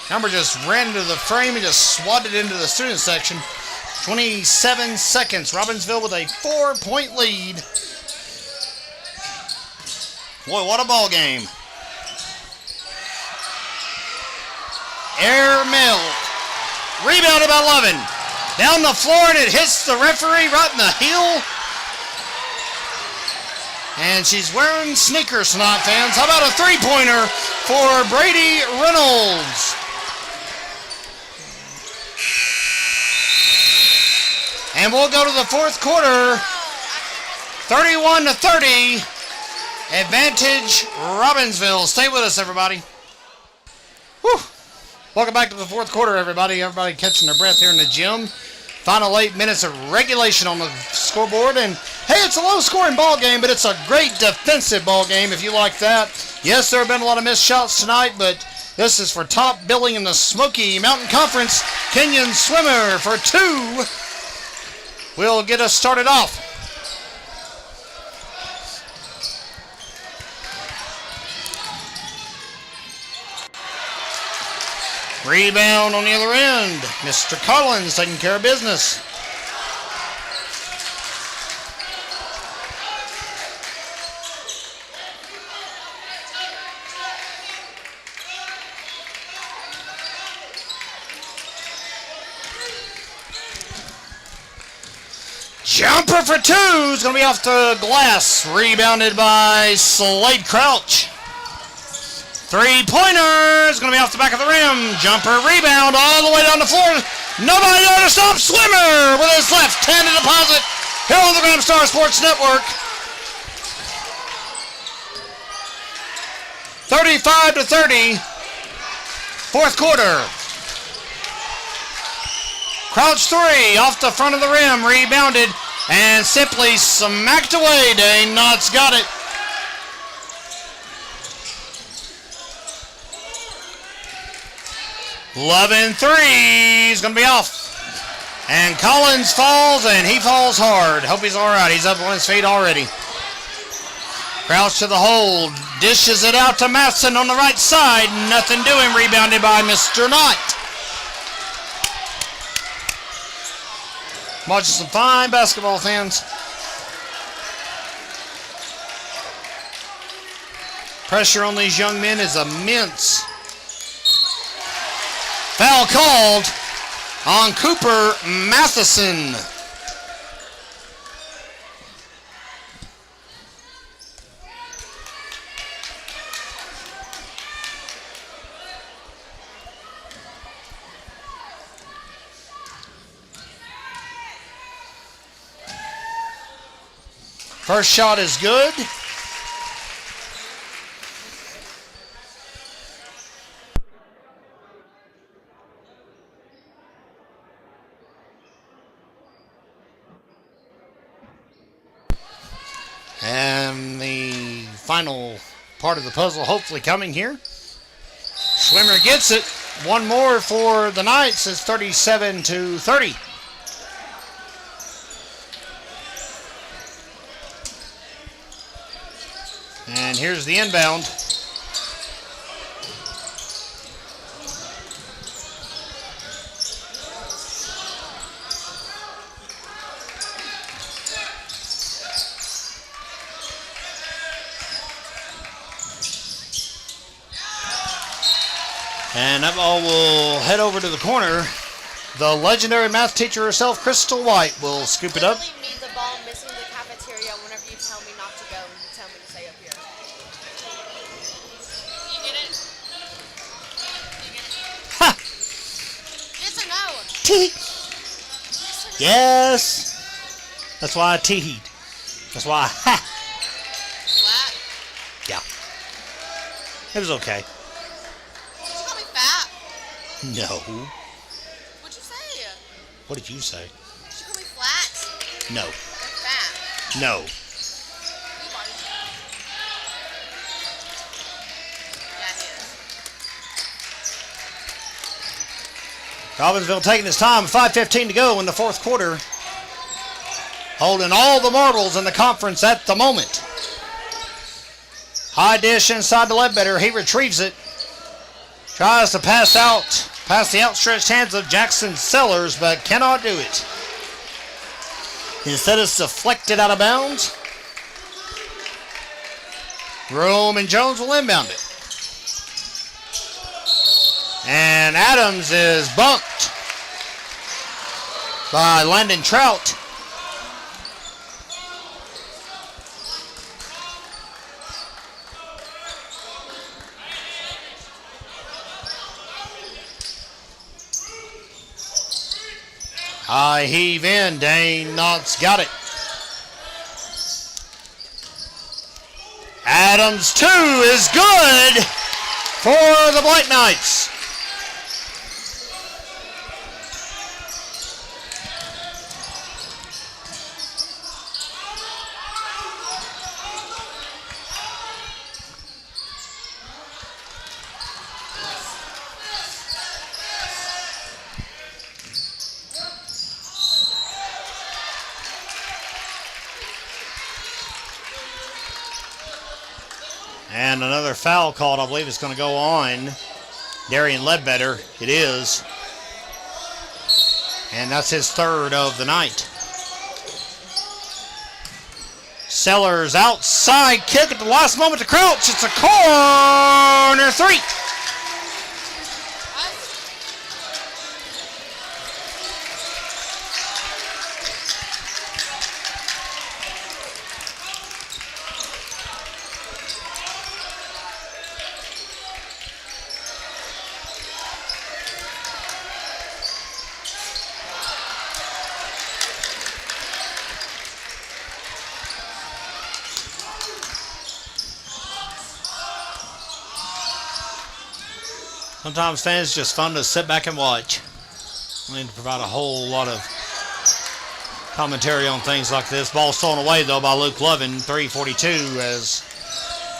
Speaker 1: Jumper just ran into the frame and just swatted into the student section. 27 seconds. Robbinsville with a 4-point lead. Boy, what a ball game. Air Mill. Rebounded by Lovin. Down the floor, and it hits the referee right in the heel. And she's wearing sneakers tonight, fans. How about a three-pointer for Brady Reynolds? And we'll go to the fourth quarter. 31-30. Advantage Robbinsville. Stay with us, everybody. Whew. Welcome back to the fourth quarter, everybody. Everybody catching their breath here in the gym. Final 8 minutes of regulation on the scoreboard. And, hey, it's a low-scoring ball game, but it's a great defensive ball game if you like that. Yes, there have been a lot of missed shots tonight, but this is for top billing in the Smoky Mountain Conference. Kenyon Swimmer for 2 will get us started off. Rebound on the other end. Mr. Collins taking care of business. Jumper for 2 is going to be off the glass. Rebounded by Slade Crouch. Three-pointer is going to be off the back of the rim. Jumper rebound all the way down the floor. Nobody there to stop Swimmer with his left-handed deposit here on the Graham Star Sports Network. 35-30. Fourth quarter. Crouch 3 off the front of the rim. Rebounded and simply smacked away. Dane Knott's got it. Lovin 3 is going to be off. And Collins falls, and he falls hard. Hope he's all right. He's up on his feet already. Crouch to the hold. Dishes it out to Matson on the right side. Nothing doing. Rebounded by Mr. Knott. Watching some fine basketball, fans. Pressure on these young men is immense. Foul called on Cooper Matheson. First shot is good. And the final part of the puzzle hopefully coming here. Swimmer gets it. One more for the Knights. It's 37-30. And here's the inbound. And that ball will head over to the corner. The legendary math teacher herself, Crystal White, will scoop it up.
Speaker 4: Literally mean the ball missing the cafeteria whenever you tell me not to go and you tell me to stay up here. You get it? You get it?
Speaker 1: Ha!
Speaker 4: Yes or no?
Speaker 1: Tee.
Speaker 4: Yes or no?
Speaker 1: Yes. That's why I teed. That's why I ha.
Speaker 4: Flat?
Speaker 1: Yeah. It was okay.
Speaker 4: Did you call me fat?
Speaker 1: No.
Speaker 4: What'd you say?
Speaker 1: What did you say?
Speaker 4: Did you call me flat?
Speaker 1: No.
Speaker 4: Or fat?
Speaker 1: No.
Speaker 4: You are. Yeah, he is.
Speaker 1: Robbinsville taking his time. 5:15 to go in the fourth quarter. Holding all the marbles in the conference at the moment. High dish inside the Ledbetter. He retrieves it. Tries to pass out past the outstretched hands of Jackson Sellers, but cannot do it. Instead, it's deflected out of bounds. Roman Jones will inbound it. And Adams is bumped by Landon Trout. High heave in. Dane Knott's got it. Adams 2 is good for the Black Knights. And another foul called, I believe it's going to go on Darian Ledbetter. It is. And that's his third of the night. Sellers outside kick at the last moment to Crouch. It's a corner three. Sometimes fans just fun to sit back and watch. I need to provide a whole lot of commentary on things like this. Ball stolen away though by Luke Lovin, 3:42 as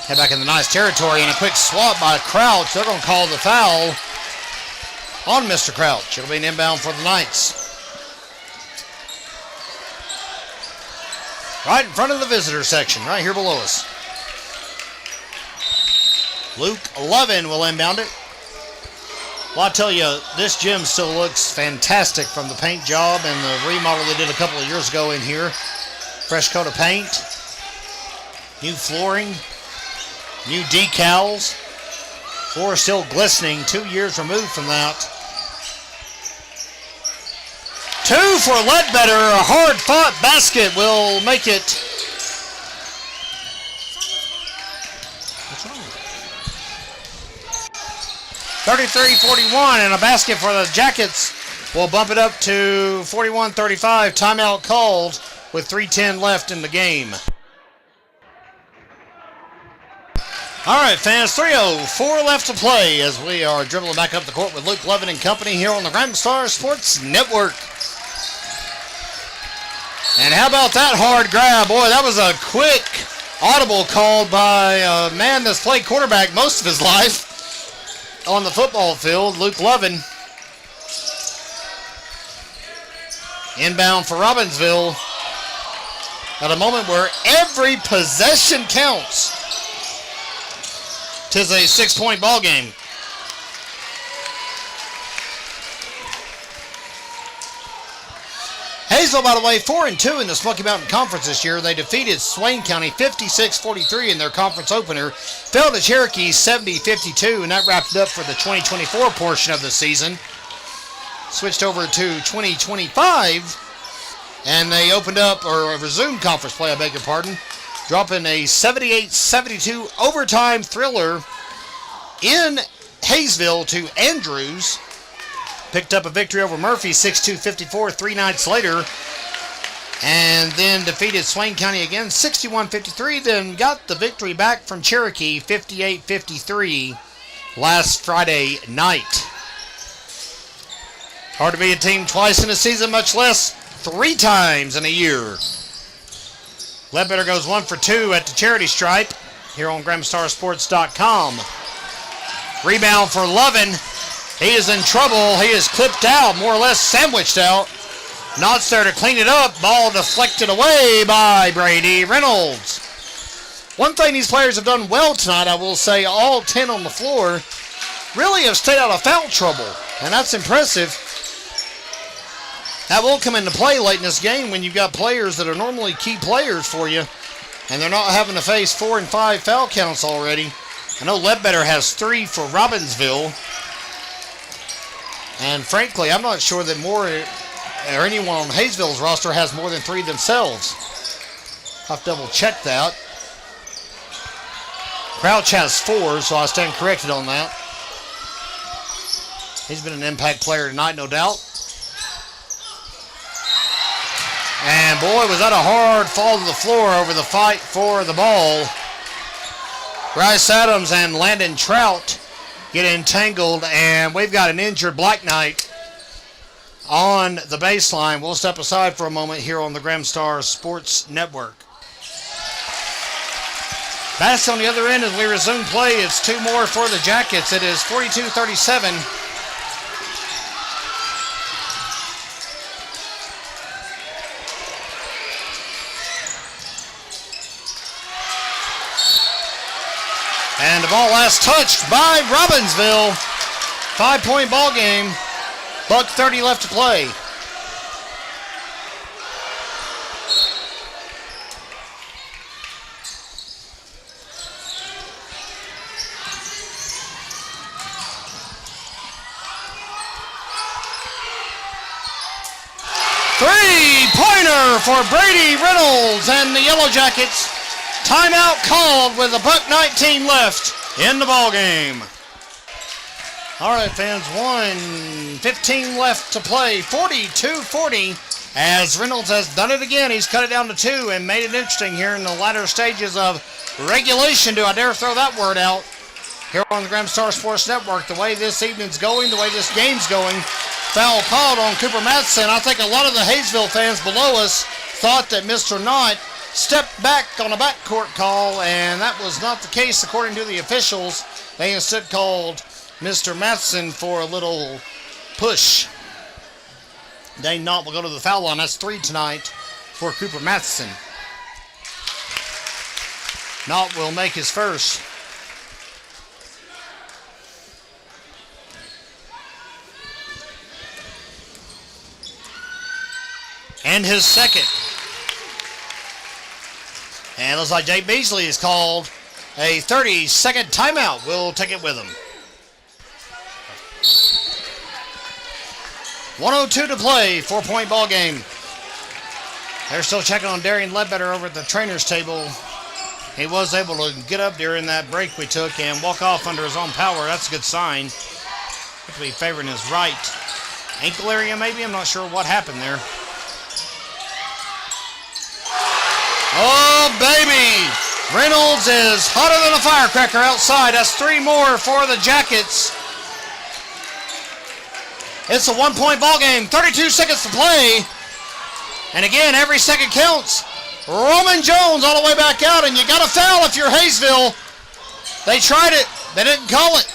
Speaker 1: head back in the nice territory and a quick swap by Crouch. They're going to call the foul on Mr. Crouch. It'll be an inbound for the Knights. Right in front of the visitor section, right here below us. Luke Lovin will inbound it. Well, I tell you, this gym still looks fantastic from the paint job and the remodel they did a couple of years ago in here. Fresh coat of paint, new flooring, new decals. Floor is still glistening, 2 years removed from that. Two for Ledbetter, a hard-fought basket will make it. What's wrong? 33-41, and a basket for the Jackets will bump it up to 41-35. Timeout called with 3:10 left in the game. All right, fans, 3:04 left to play as we are dribbling back up the court with Luke Levin and company here on the Grimstar Sports Network. And how about that hard grab? Boy, that was a quick audible called by a man that's played quarterback most of his life on the football field, Luke Levin. Inbound for Robbinsville at a moment where every possession counts. 'Tis a 6-point ball game. Hayesville, by the way, 4-2 in the Smoky Mountain Conference this year. They defeated Swain County 56-43 in their conference opener. Fell to Cherokee 70-52, and that wrapped it up for the 2024 portion of the season. Switched over to 2025, and they opened up, or resumed conference play, I beg your pardon, dropping a 78-72 overtime thriller in Hayesville to Andrews. Picked up a victory over Murphy 6-2-54 3 nights later. And then defeated Swain County again 61-53. Then got the victory back from Cherokee 58-53 last Friday night. Hard to be a team twice in a season, much less 3 times in a year. Ledbetter goes 1 for 2 at the charity stripe here on GramStarSports.com. Rebound for Lovin. He is in trouble. He is clipped out, more or less sandwiched out. Knott's there to clean it up. Ball deflected away by Brady Reynolds. One thing these players have done well tonight, I will say, all 10 on the floor really have stayed out of foul trouble, and that's impressive. That will come into play late in this game when you've got players that are normally key players for you, and they're not having to face 4 and 5 foul counts already. I know Ledbetter has 3 for Robbinsville. And frankly, I'm not sure that Moore or anyone on Hayesville's roster has more than 3 themselves. I'll have to double check that. Crouch has 4, so I stand corrected on that. He's been an impact player tonight, no doubt. And boy, was that a hard fall to the floor over the fight for the ball. Bryce Adams and Landon Trout get entangled, and we've got an injured Black Knight on the baseline. We'll step aside for a moment here on the Gramstar Sports Network. Bass on the other end as we resume play. It's 2 more for the Jackets. It is 42-37. And the ball last touched by Robbinsville. 5-point ball game. $1:30 left to play. Three-pointer for Brady Reynolds and the Yellow Jackets. Timeout called with $1:19 left in the ball game. All right, fans, 1:15 left to play. 42-40 as Reynolds has done it again. He's cut it down to 2 and made it interesting here in the latter stages of regulation. Do I dare throw that word out here on the Gramstar Sports Network? The way this evening's going, the way this game's going, foul called on Cooper Madsen. I think a lot of the Hayesville fans below us thought that Mr. Knott stepped back on a backcourt call, and that was not the case according to the officials. They instead called Mr. Madsen for a little push. Dane Knott will go to the foul line. That's 3 tonight for Cooper Madsen. Knott will make his first. And his second. And it looks like Jay Beasley has called a 30-second timeout. We'll take it with him. 1:02 to play, 4-point ball game. They're still checking on Darian Ledbetter over at the trainer's table. He was able to get up during that break we took and walk off under his own power. That's a good sign. Have to be favoring his right ankle area maybe. I'm not sure what happened there. Oh, baby! Reynolds is hotter than a firecracker outside. That's 3 more for the Jackets. It's a 1-point ball game. 32 seconds to play. And again, every second counts. Roman Jones all the way back out, and you got to foul if you're Hayesville. They tried it. They didn't call it.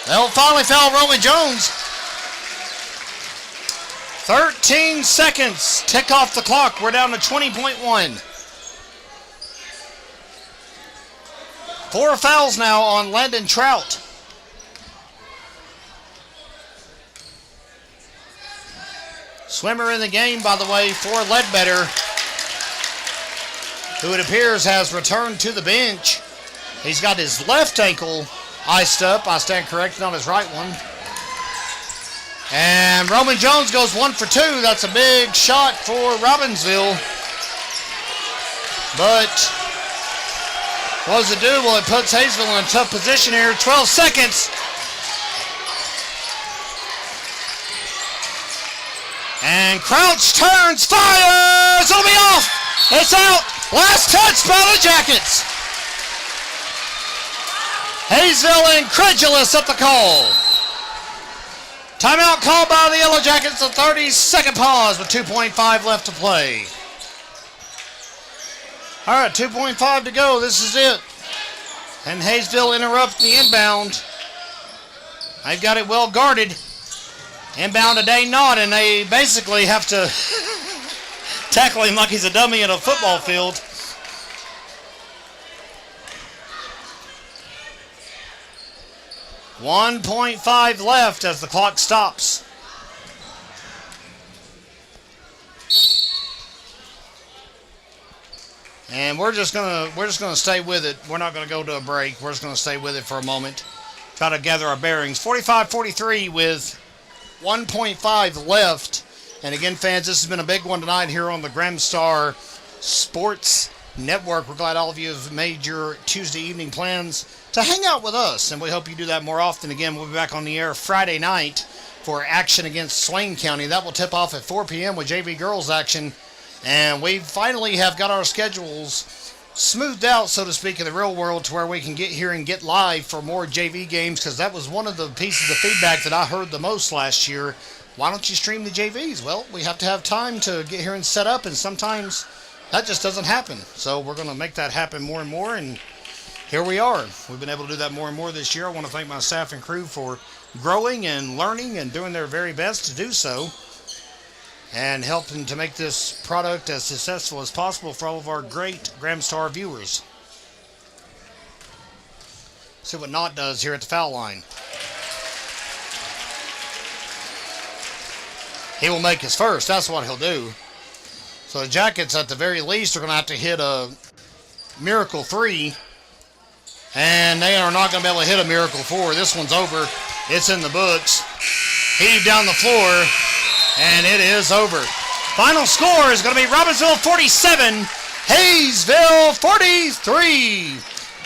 Speaker 1: They'll finally foul Roman Jones. 13 seconds. Tick off the clock. We're down to 20.1. 4 fouls now on Landon Trout. Swimmer in the game, by the way, for Ledbetter, who it appears has returned to the bench. He's got his left ankle iced up. I stand corrected on his right one. And Roman Jones goes 1 for 2. That's a big shot for Robbinsville. But what does it do? Well, it puts Hayesville in a tough position here. 12 seconds. And Crouch turns, fires. It'll be off. It's out. Last touch by the Jackets. Hayesville incredulous at the call. Timeout called by the Yellow Jackets. A 30-second pause with 2.5 left to play. All right, 2.5 to go. This is it. And Hayesville interrupts the inbound. They've got it well guarded. Inbound today not, and they basically have to tackle him like he's a dummy in a football field. .5 left as the clock stops. And we're just gonna stay with it. We're not gonna go to a break. We're just gonna stay with it for a moment. Try to gather our bearings. 45-43 with 1.5 left. And again, fans, this has been a big one tonight here on the Gramstar Sports Network. We're glad all of you have made your Tuesday evening plans to hang out with us, and we hope you do that more often. Again, we'll be back on the air Friday night for action against Swain County. That will tip off at 4 p.m. with JV girls action, and we finally have got our schedules smoothed out, so to speak, in the real world to where we can get here and get live for more JV games, because that was one of the pieces of feedback that I heard the most last year. Why don't you stream the JVs? Well, we have to have time to get here and set up, and sometimes that just doesn't happen. So we're going to make that happen more and more, and here we are. We've been able to do that more and more this year. I want to thank my staff and crew for growing and learning and doing their very best to do so and helping to make this product as successful as possible for all of our great Gramstar viewers. See what Knott does here at the foul line. He will make his first. That's what he'll do. So the Jackets, at the very least, are going to have to hit a miracle 3. And they are not going to be able to hit a miracle 4. This one's over. It's in the books. Heave down the floor. And it is over. Final score is going to be Robbinsville 47, Hayesville 43.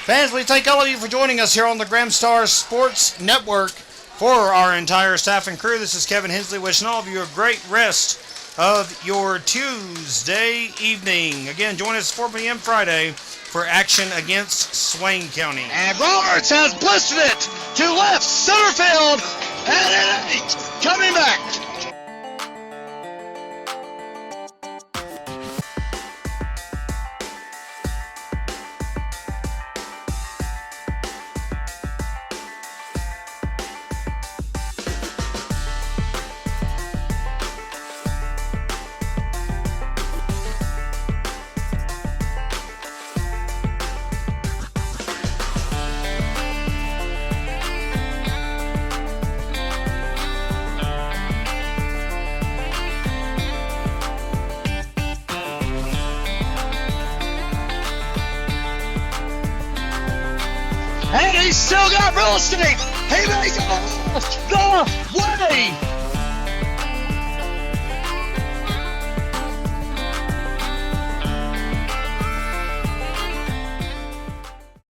Speaker 1: Fans, we thank all of you for joining us here on the Gramstar Sports Network. For our entire staff and crew, this is Kevin Hensley wishing all of you a great rest of your Tuesday evening. Again, join us 4 p.m. Friday for action against Swain County.
Speaker 3: And Roberts has blistered it to left center field, and it ain't coming back. And he's still got real estate. He may go the way.